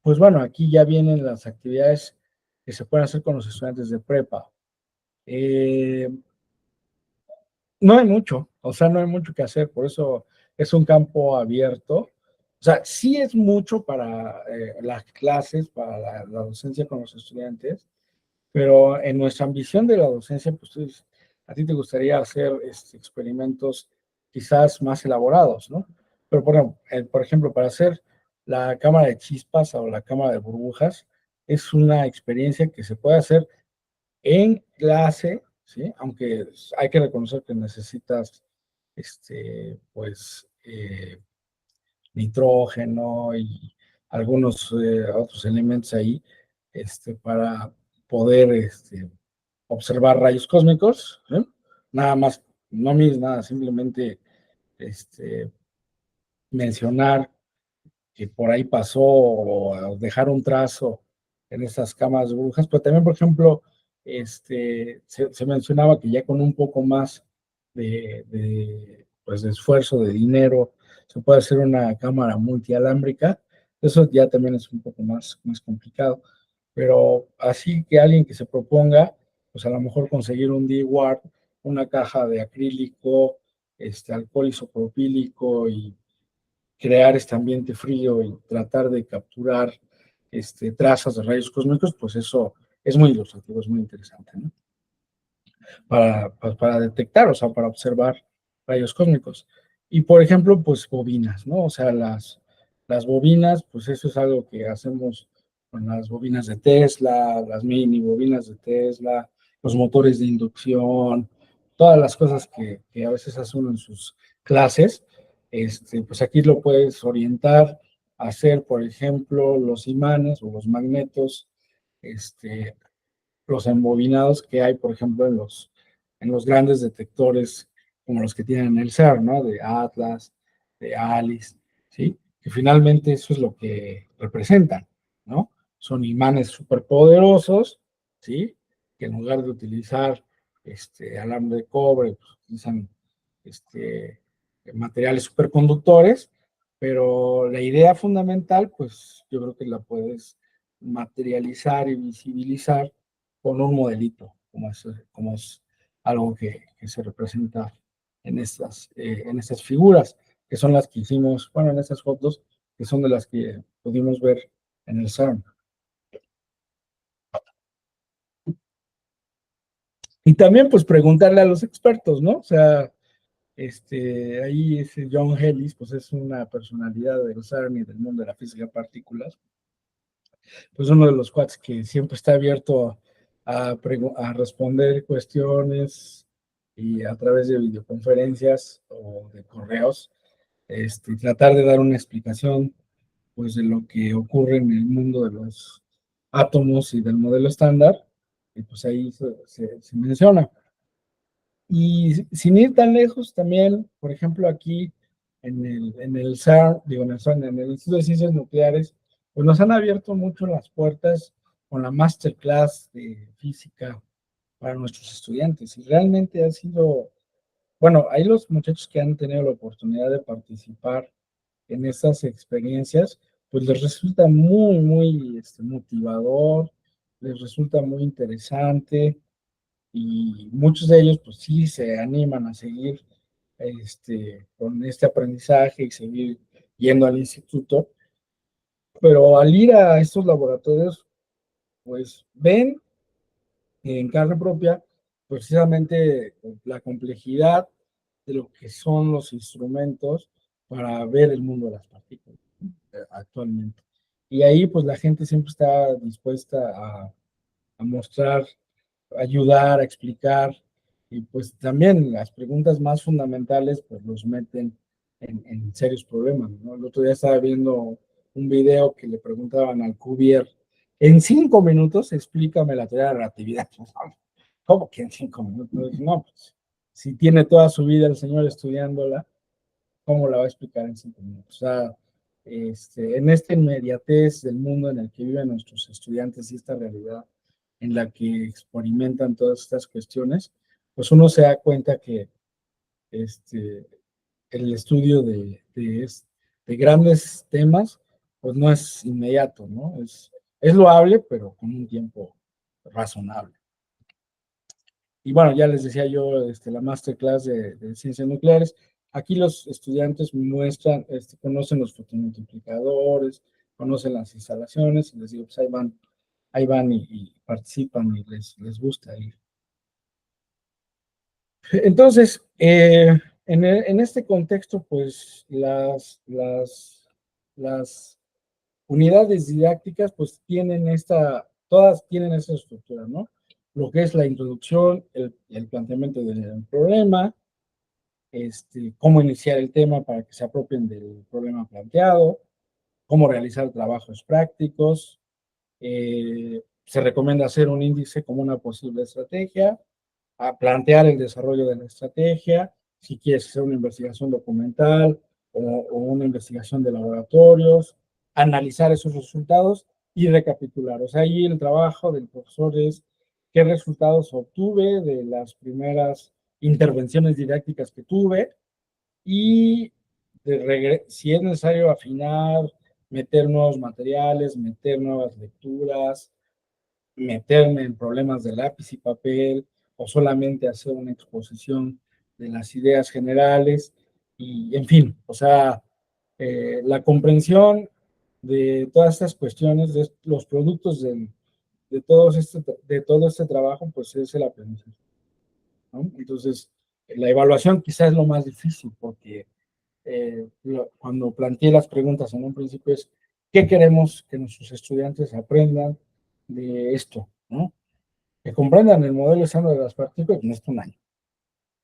pues bueno, aquí ya vienen las actividades que se pueden hacer con los estudiantes de prepa. Eh, no hay mucho, o sea, no hay mucho que hacer, por eso es un campo abierto. O sea, sí es mucho para las clases, para la docencia con los estudiantes, pero en nuestra ambición de la docencia, pues a ti te gustaría hacer experimentos quizás más elaborados, ¿no? Pero por ejemplo, para hacer la cámara de chispas o la cámara de burbujas, es una experiencia que se puede hacer en clase, ¿sí? Aunque hay que reconocer que necesitas, pues, nitrógeno y algunos otros elementos ahí, para poder, observar rayos cósmicos, ¿sí? Nada más, no mides nada, simplemente mencionar que por ahí pasó o dejar un trazo en estas cámaras de burbujas, pero también, por ejemplo, se mencionaba que ya con un poco más pues de esfuerzo, de dinero, se puede hacer una cámara multialámbrica. Eso ya también es un poco más complicado, pero así que alguien que se proponga, pues a lo mejor conseguir un D-Ward, una caja de acrílico, alcohol isopropílico y crear este ambiente frío y tratar de capturar trazas de rayos cósmicos, pues eso es muy ilustrativo, es muy interesante, ¿no? Para detectar, o sea, para observar rayos cósmicos. Y por ejemplo, pues bobinas, ¿no? O sea, las bobinas, pues eso es algo que hacemos con las bobinas de Tesla, las mini bobinas de Tesla, los motores de inducción, todas las cosas que a veces hace uno en sus clases, pues aquí lo puedes orientar a hacer, por ejemplo, los imanes o los magnetos, los embobinados que hay, por ejemplo, en los grandes detectores como los que tienen el CERN, ¿no? De Atlas, de ALICE, ¿sí? Que finalmente eso es lo que representan, ¿no? Son imanes superpoderosos, ¿sí? Que en lugar de utilizar alambre de cobre, pues, utilizan materiales superconductores, pero la idea fundamental, pues yo creo que la puedes materializar y visibilizar con un modelito, como es algo que se representa en estas figuras, que son las que hicimos, bueno, en estas fotos, que son de las que pudimos ver en el CERN. Y también, pues, preguntarle a los expertos, ¿no? O sea, ahí ese John Ellis, pues, es una personalidad del CERN y del mundo de la física de partículas, pues uno de los cuates que siempre está abierto a responder cuestiones y a través de videoconferencias o de correos, tratar de dar una explicación pues de lo que ocurre en el mundo de los átomos y del modelo estándar, y pues ahí se menciona. Y sin ir tan lejos, también, por ejemplo, aquí en el CERN, digo, en el Instituto de Ciencias Nucleares, pues nos han abierto mucho las puertas con la masterclass de física para nuestros estudiantes. Y realmente ha sido, bueno, hay los muchachos que han tenido la oportunidad de participar en estas experiencias, pues les resulta muy motivador, les resulta muy interesante y muchos de ellos pues sí se animan a seguir con este aprendizaje y seguir yendo al instituto, pero al ir a estos laboratorios pues ven en carne propia precisamente la complejidad de lo que son los instrumentos para ver el mundo de las partículas actualmente. Y ahí pues la gente siempre está dispuesta a mostrar, ayudar, a explicar, y pues también las preguntas más fundamentales pues los meten en serios problemas, ¿no? El otro día estaba viendo un video que le preguntaban al Cuvier, en 5 minutos explícame la teoría de la relatividad. ¿Cómo que en 5 minutos? No, pues si tiene toda su vida el señor estudiándola, ¿cómo la va a explicar en 5 minutos? O sea, en esta inmediatez del mundo en el que viven nuestros estudiantes y esta realidad en la que experimentan todas estas cuestiones, pues uno se da cuenta que el estudio de grandes temas, pues no es inmediato, ¿no? Es loable, pero con un tiempo razonable. Y bueno, ya les decía yo, la masterclass de ciencias nucleares. Aquí los estudiantes muestran, conocen los fotomultiplicadores, conocen las instalaciones, y les digo, pues ahí van y participan y les gusta ir. Entonces, en este contexto, pues las unidades didácticas, pues todas tienen esa estructura, ¿no? Lo que es la introducción, el planteamiento del problema, cómo iniciar el tema para que se apropien del problema planteado, cómo realizar trabajos prácticos, se recomienda hacer un índice como una posible estrategia, a plantear el desarrollo de la estrategia, si quieres hacer una investigación documental o una investigación de laboratorios, analizar esos resultados y recapitular. O sea, ahí el trabajo del profesor es qué resultados obtuve de las primeras intervenciones didácticas que tuve y si es necesario afinar, meter nuevos materiales, meter nuevas lecturas, meterme en problemas de lápiz y papel o solamente hacer una exposición de las ideas generales y, en fin, o sea, la comprensión de todas estas cuestiones, de los productos de todo este trabajo, pues es el aprendizaje, ¿no? Entonces, la evaluación quizás es lo más difícil porque cuando planteé las preguntas en un principio es, ¿qué queremos que nuestros estudiantes aprendan de esto, ¿no? Que comprendan el modelo estándar de las partículas en un año.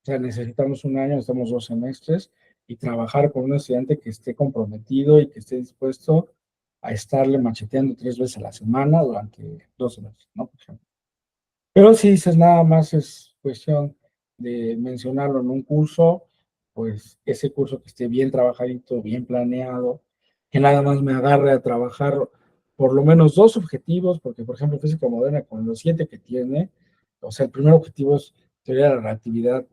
O sea, necesitamos un año, necesitamos 2 semestres y trabajar con un estudiante que esté comprometido y que esté dispuesto a estarle macheteando 3 veces a la semana durante 2 semestres, ¿no? Por ejemplo. Pero si dices nada más es cuestión de mencionarlo en un curso, pues ese curso que esté bien trabajadito, bien planeado, que nada más me agarre a trabajar por lo menos 2 objetivos, porque por ejemplo física moderna con los 7 que tiene, o sea, el primer objetivo es teoría de la relatividad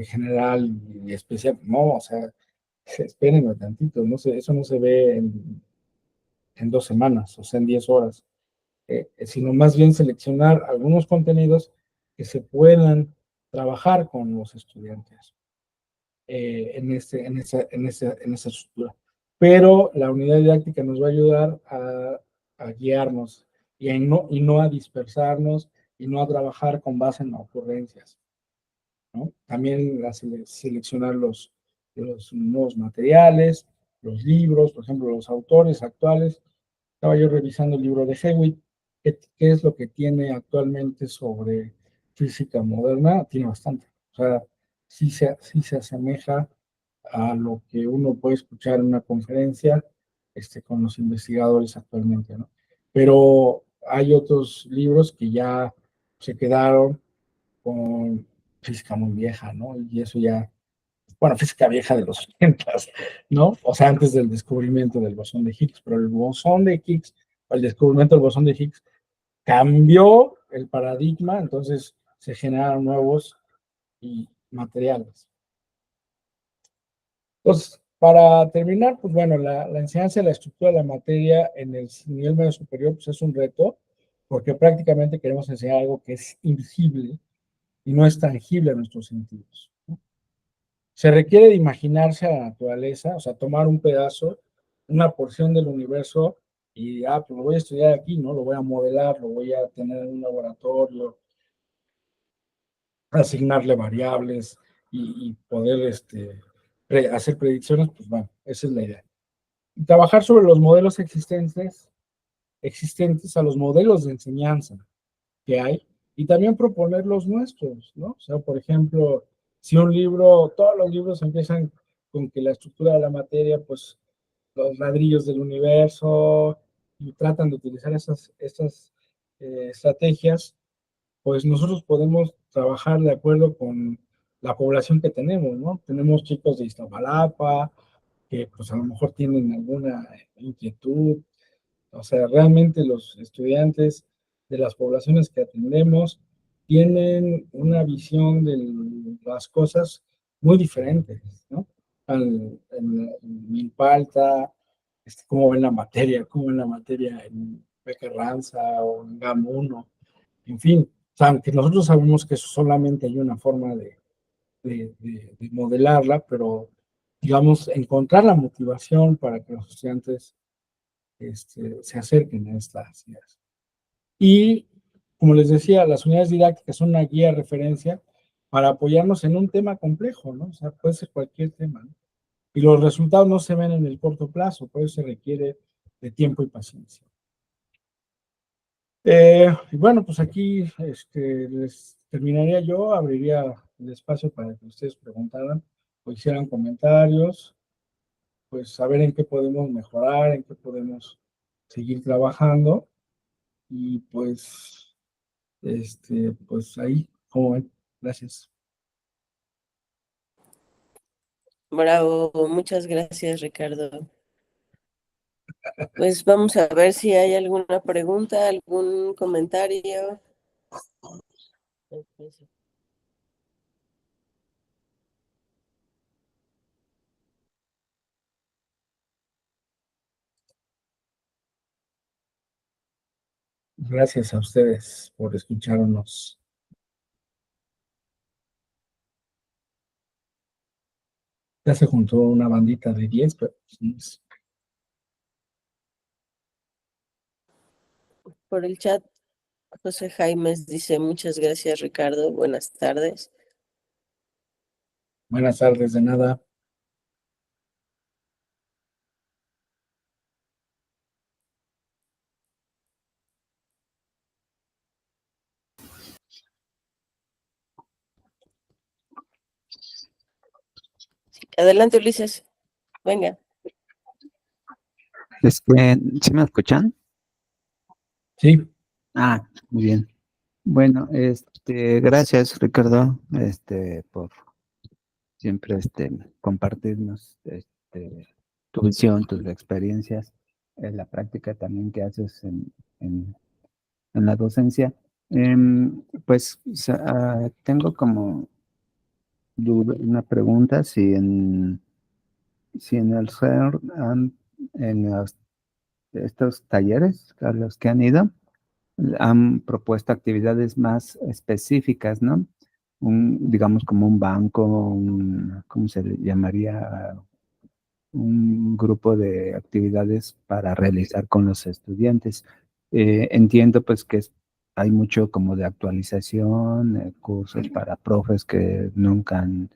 general y especial, no, o sea, espérenme tantito, no sé, eso no se ve en 2 semanas, o sea, en 10 horas, sino más bien seleccionar algunos contenidos que se puedan trabajar con los estudiantes en esa estructura. Pero la unidad didáctica nos va a ayudar a guiarnos y no a dispersarnos y no a trabajar con base en ocurrencias, ¿no? También seleccionar los nuevos materiales, los libros, por ejemplo, los autores actuales. Estaba yo revisando el libro de Hewitt, qué es lo que tiene actualmente sobre física moderna. Tiene bastante. O sea, sí se asemeja a lo que uno puede escuchar en una conferencia con los investigadores actualmente, ¿no? Pero hay otros libros que ya se quedaron con física muy vieja, ¿no? Y eso ya, bueno, física vieja de los 80, ¿no? O sea, antes del descubrimiento del bosón de Higgs, pero el bosón de Higgs, el descubrimiento del bosón de Higgs cambió el paradigma, entonces se generaron nuevos materiales. Entonces, para terminar, pues bueno, la enseñanza de la estructura de la materia en el nivel medio superior, pues es un reto, porque prácticamente queremos enseñar algo que es invisible y no es tangible a nuestros sentidos, ¿no? Se requiere de imaginarse a la naturaleza, o sea, tomar un pedazo, una porción del universo y, pues lo voy a estudiar aquí, ¿no? Lo voy a modelar, lo voy a tener en un laboratorio, asignarle variables, y poder hacer predicciones, pues bueno, esa es la idea. Y trabajar sobre los modelos existentes a los modelos de enseñanza que hay y también proponer los nuestros, ¿no? O sea, por ejemplo, si un libro, todos los libros empiezan con que la estructura de la materia, pues los ladrillos del universo, y tratan de utilizar esas estrategias, pues nosotros podemos trabajar de acuerdo con la población que tenemos, ¿no? Tenemos chicos de Iztapalapa que pues a lo mejor tienen alguna inquietud, o sea, realmente los estudiantes de las poblaciones que atendemos tienen una visión de las cosas muy diferentes, ¿no? En Milpalta, cómo ven la materia en Beca Ranza o en GAM 1, en fin, o sea, aunque nosotros sabemos que solamente hay una forma de modelarla, pero digamos, encontrar la motivación para que los estudiantes se acerquen a estas ideas. Y, como les decía, las unidades didácticas son una guía de referencia para apoyarnos en un tema complejo, ¿no? O sea, puede ser cualquier tema, ¿no? Y los resultados no se ven en el corto plazo, por eso se requiere de tiempo y paciencia. Y bueno, pues aquí les terminaría yo, abriría el espacio para que ustedes preguntaran o hicieran comentarios, pues saber en qué podemos mejorar, en qué podemos seguir trabajando y pues ahí, como ven, gracias. Bravo, muchas gracias, Ricardo. Pues vamos a ver si hay alguna pregunta, algún comentario. Gracias a ustedes por escucharnos. Ya se juntó una bandita de 10, pero pues, Por el chat, José Jaimes dice muchas gracias, Ricardo. Buenas tardes. buenas tardes, de nada. Adelante, Ulises. Venga. ¿Sí me escuchan? Sí, Ah, muy bien. Bueno, gracias, Ricardo, por siempre, compartirnos, tu visión, tus experiencias, la práctica también que haces en la docencia. Pues, tengo como una pregunta, si en el CER, en estos talleres a los que han ido, han propuesto actividades más específicas, ¿no? Digamos como un banco, ¿cómo se le llamaría? Un grupo de actividades para realizar con los estudiantes. Entiendo pues que hay mucho como de actualización, cursos para profes que nunca han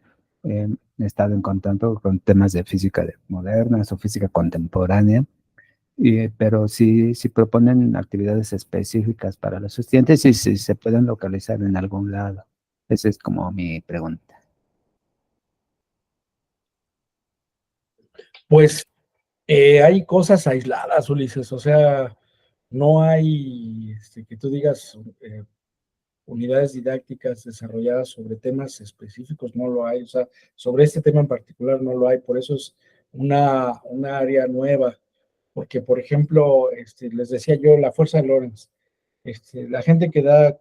estado en contacto con temas de física modernas o física contemporánea. Pero sí proponen actividades específicas para los estudiantes y si se pueden localizar en algún lado. Esa es como mi pregunta. pues hay cosas aisladas, Ulises, o sea, no hay que tú digas unidades didácticas desarrolladas sobre temas específicos, no lo hay, o sea, sobre este tema en particular no lo hay, por eso es una área nueva, porque por ejemplo, les decía yo, la fuerza de Lorentz, la gente que da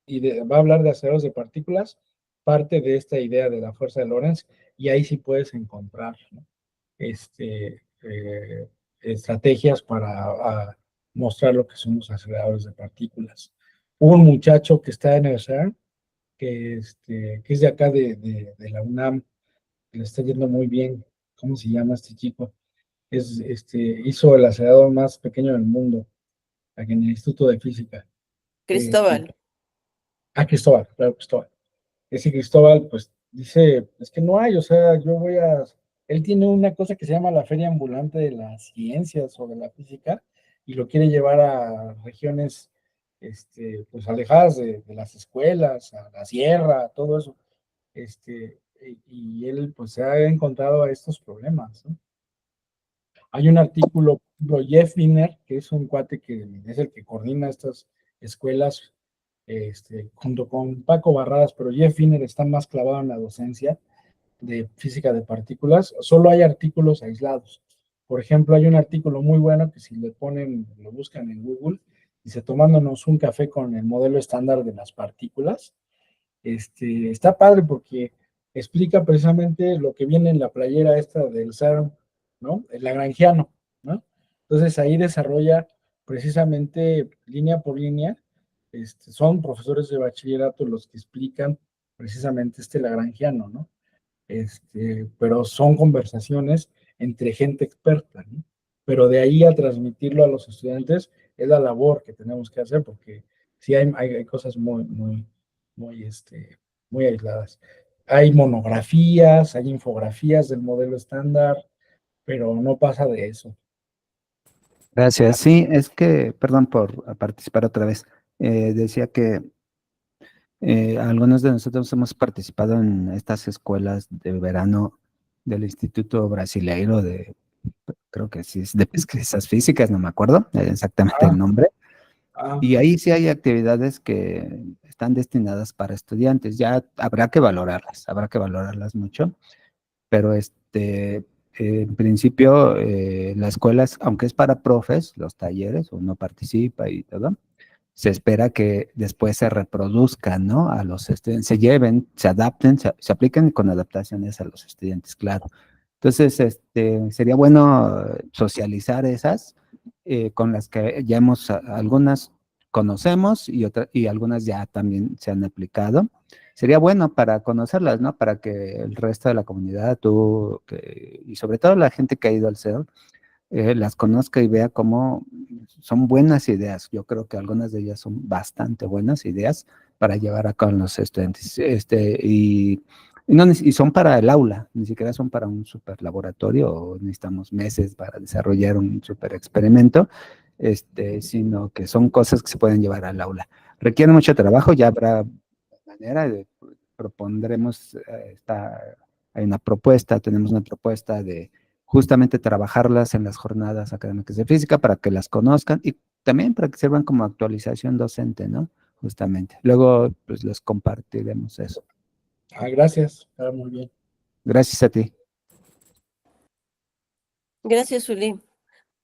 va a hablar de aceleradores de partículas, parte de esta idea de la fuerza de Lorentz, y ahí sí puedes encontrar, ¿no? Estrategias para mostrar lo que son los aceleradores de partículas. Un muchacho que está en el CERN, que es de acá de la UNAM, que le está yendo muy bien. ¿Cómo se llama este chico? Hizo el acelerador más pequeño del mundo, aquí en el Instituto de Física. Este, Cristóbal. Cristóbal, claro, Cristóbal. Ese Cristóbal, pues dice, es que no hay, o sea, él tiene una cosa que se llama la Feria Ambulante de las Ciencias o de la Física y lo quiere llevar a regiones, pues alejadas de las escuelas, a la sierra, todo eso, y él pues se ha encontrado a estos problemas, ¿no? Hay un artículo, por ejemplo, Jeff Wiener, que es un cuate que es el que coordina estas escuelas, junto con Paco Barradas, pero Jeff Wiener está más clavado en la docencia de física de partículas. Solo hay artículos aislados. Por ejemplo, hay un artículo muy bueno que si le ponen, lo buscan en Google, dice, tomándonos un café con el modelo estándar de las partículas. Está padre porque explica precisamente lo que viene en la playera esta del CERN, ¿no? El lagrangiano, ¿no? Entonces ahí desarrolla precisamente línea por línea, son profesores de bachillerato los que explican precisamente este lagrangiano, ¿no? Pero son conversaciones entre gente experta, ¿no? Pero de ahí a transmitirlo a los estudiantes es la labor que tenemos que hacer, porque sí hay cosas muy, muy aisladas. Hay monografías, hay infografías del modelo estándar, pero no pasa de eso. Gracias. Sí, es que, perdón por participar otra vez. Decía que algunos de nosotros hemos participado en estas escuelas de verano del Instituto Brasileiro creo que sí es de pesquisas físicas, no me acuerdo exactamente el Ah, nombre. ah, Y ahí sí hay actividades que están destinadas para estudiantes. Ya habrá que valorarlas mucho, pero en principio la escuela, aunque es para profes, los talleres, uno participa y todo, se espera que después se reproduzcan, ¿no? A los estudiantes, se lleven, se adapten, se apliquen con adaptaciones a los estudiantes, claro. Entonces, sería bueno socializar esas con las que ya algunas conocemos y algunas ya también se han aplicado. Sería bueno para conocerlas, ¿no? Para que el resto de la comunidad, y sobre todo la gente que ha ido al CERN, las conozca y vea cómo son buenas ideas. Yo creo que algunas de ellas son bastante buenas ideas para llevar a cabo en los estudiantes. Y son para el aula, ni siquiera son para un super laboratorio o necesitamos meses para desarrollar un super experimento, sino que son cosas que se pueden llevar al aula. Requiere mucho trabajo, ya habrá manera propondremos, hay una propuesta, tenemos una propuesta de justamente trabajarlas en las jornadas académicas de física para que las conozcan y también para que sirvan como actualización docente, ¿no? Justamente. Luego, pues les compartiremos eso. gracias, está muy bien. Gracias a ti. Gracias, Uli.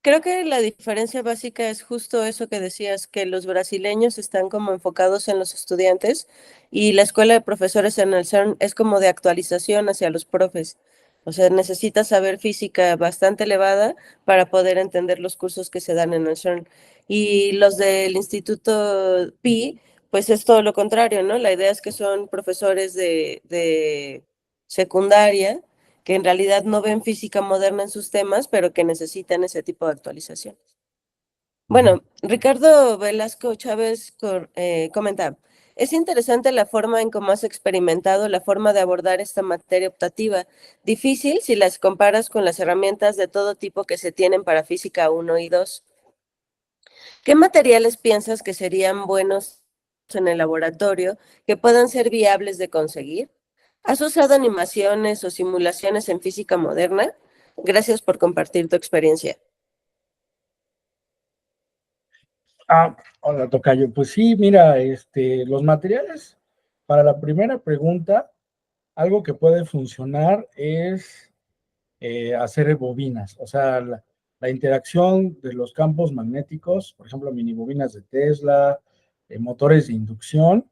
Creo que la diferencia básica es justo eso que decías, que los brasileños están como enfocados en los estudiantes y la escuela de profesores en el CERN es como de actualización hacia los profes. O sea, necesitas saber física bastante elevada para poder entender los cursos que se dan en el CERN. Y los del Instituto Pi, pues es todo lo contrario, ¿no? La idea es que son profesores de secundaria que en realidad no ven física moderna en sus temas, pero que necesitan ese tipo de actualización. Bueno, Ricardo Velasco Chávez comenta, es interesante la forma en cómo has experimentado la forma de abordar esta materia optativa, difícil si las comparas con las herramientas de todo tipo que se tienen para física 1 y 2. ¿Qué materiales piensas que serían buenos en el laboratorio que puedan ser viables de conseguir? ¿Has usado animaciones o simulaciones en física moderna? Gracias por compartir tu experiencia. Hola, tocayo. Pues sí, mira, los materiales para la primera pregunta, algo que puede funcionar es hacer bobinas, o sea, la interacción de los campos magnéticos, por ejemplo, mini bobinas de Tesla, motores de inducción,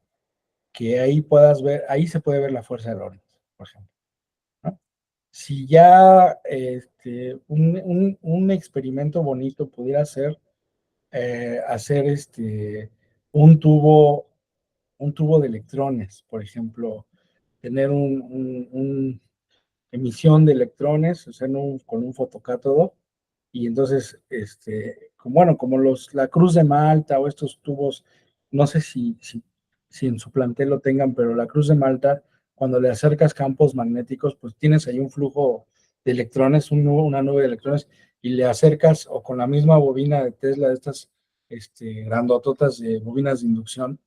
que ahí puedas ver, ahí se puede ver la fuerza de Lorentz, por ejemplo, ¿no? Si ya un experimento bonito pudiera ser hacer un tubo, un tubo de electrones, por ejemplo, tener un emisión de electrones, o sea, con un fotocátodo, y entonces, bueno, como la Cruz de Malta o estos tubos, no sé si en su plantel lo tengan, pero la Cruz de Malta cuando le acercas campos magnéticos, pues tienes ahí un flujo de electrones, una nube de electrones, y le acercas, o con la misma bobina de Tesla, de estas grandototas de bobinas de inducción,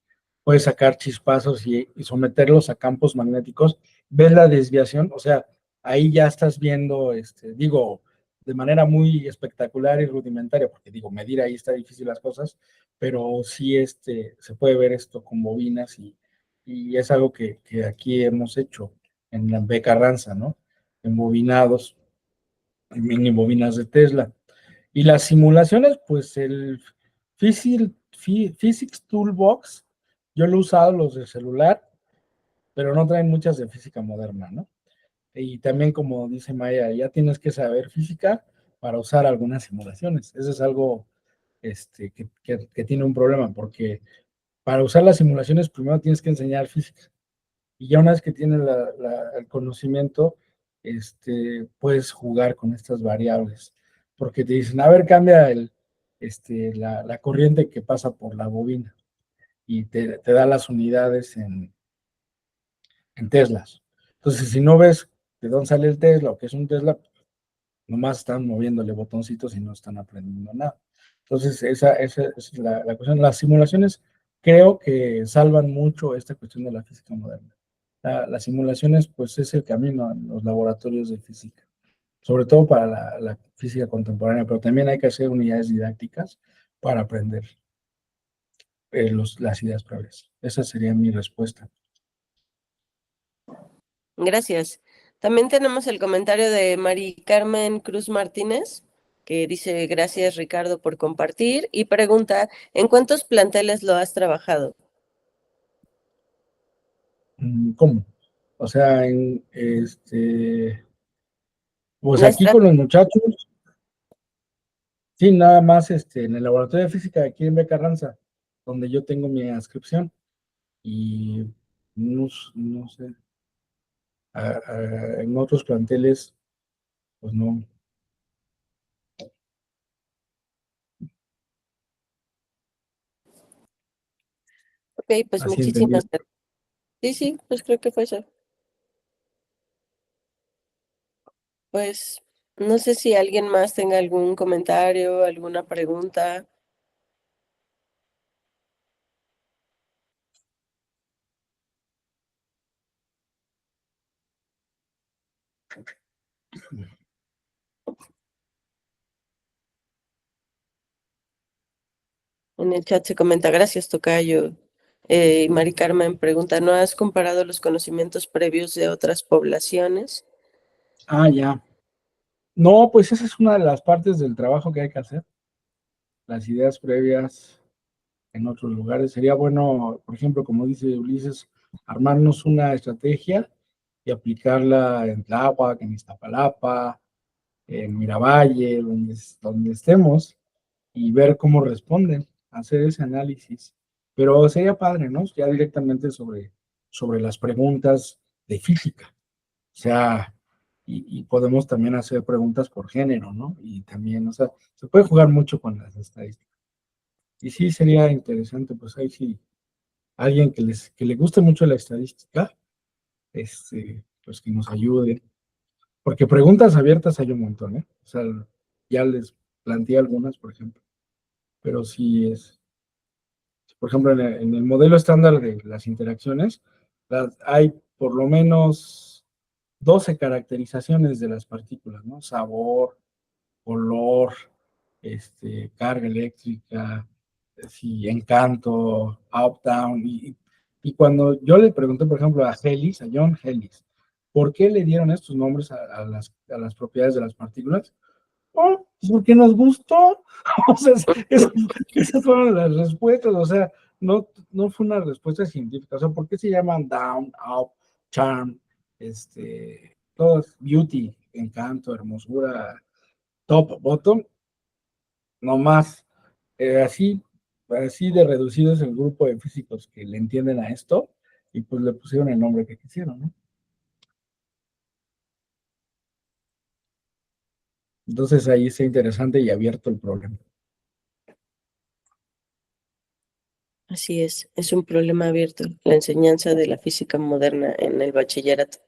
puedes sacar chispazos y someterlos a campos magnéticos, ves la desviación, o sea, ahí ya estás viendo, digo, de manera muy espectacular y rudimentaria, porque digo, medir ahí está difícil las cosas, pero sí se puede ver esto con bobinas y es algo que aquí hemos hecho en la B Carranza, ¿no? En bobinados, en mini bobinas de Tesla. Y las simulaciones, pues el Physics Toolbox, yo lo he usado los de celular, pero no traen muchas de física moderna, ¿no? Y también, como dice Maya, ya tienes que saber física para usar algunas simulaciones. Eso es algo que tiene un problema, porque para usar las simulaciones primero tienes que enseñar física. Y ya una vez que tienes el conocimiento, puedes jugar con estas variables. Porque te dicen, a ver, cambia la corriente que pasa por la bobina y te da las unidades en Teslas. Entonces, si no ves de dónde sale el Tesla o qué es un Tesla, nomás están moviéndole botoncitos y no están aprendiendo nada. Entonces, esa es la cuestión. Las simulaciones creo que salvan mucho esta cuestión de la física moderna. Las simulaciones, pues, es el camino en los laboratorios de física, sobre todo para la física contemporánea, pero también hay que hacer unidades didácticas para aprender las ideas previas. Esa sería mi respuesta. Gracias. También tenemos el comentario de Mari Carmen Cruz Martínez, que dice gracias Ricardo por compartir y pregunta, ¿en cuántos planteles lo has trabajado? ¿Cómo? O sea, pues ¿Has aquí con los muchachos, sí, nada más en el laboratorio de física de aquí en B. Carranza, donde yo tengo mi inscripción. Y no sé, en otros planteles, pues no. Ok, pues Así entendí. muchísimas gracias. Sí, sí, pues creo que fue eso. Pues no sé si alguien más tenga algún comentario, alguna pregunta. En el chat se comenta, gracias, tocayo. Y Mari Carmen pregunta, ¿no has comparado los conocimientos previos de otras poblaciones? Ah, ya. No, pues esa es una de las partes del trabajo que hay que hacer. Las ideas previas en otros lugares. Sería bueno, por ejemplo, como dice Ulises, armarnos una estrategia y aplicarla en Tláhuac, en Iztapalapa, en Miravalle, donde estemos, y ver cómo responden, hacer ese análisis. Pero sería padre, ¿no? Ya directamente sobre las preguntas de física. O sea, y podemos también hacer preguntas por género, ¿no? Y también, o sea, se puede jugar mucho con las estadísticas. Y sí sería interesante, pues ahí sí, alguien que le guste mucho la estadística, pues que nos ayude. Porque preguntas abiertas hay un montón, ¿eh? O sea, ya les planteé algunas, por ejemplo. Pero sí por ejemplo, en el modelo estándar de las interacciones, hay por lo menos 12 caracterizaciones de las partículas, ¿no? Sabor, color, carga eléctrica, sí, encanto, up-down. Y cuando yo le pregunté, por ejemplo, a John Hellis, ¿por qué le dieron estos nombres a las propiedades de las partículas? Oh, pues porque nos gustó. O sea, esas fueron las respuestas. O sea, no fue una respuesta científica. O sea, ¿por qué se llaman down, up, charm, todos, beauty, encanto, hermosura, top, bottom? No más. Así de reducido es el grupo de físicos que le entienden a esto y pues le pusieron el nombre que quisieron, ¿no? Entonces ahí está interesante y abierto el problema. Así es un problema abierto, la enseñanza de la física moderna en el bachillerato.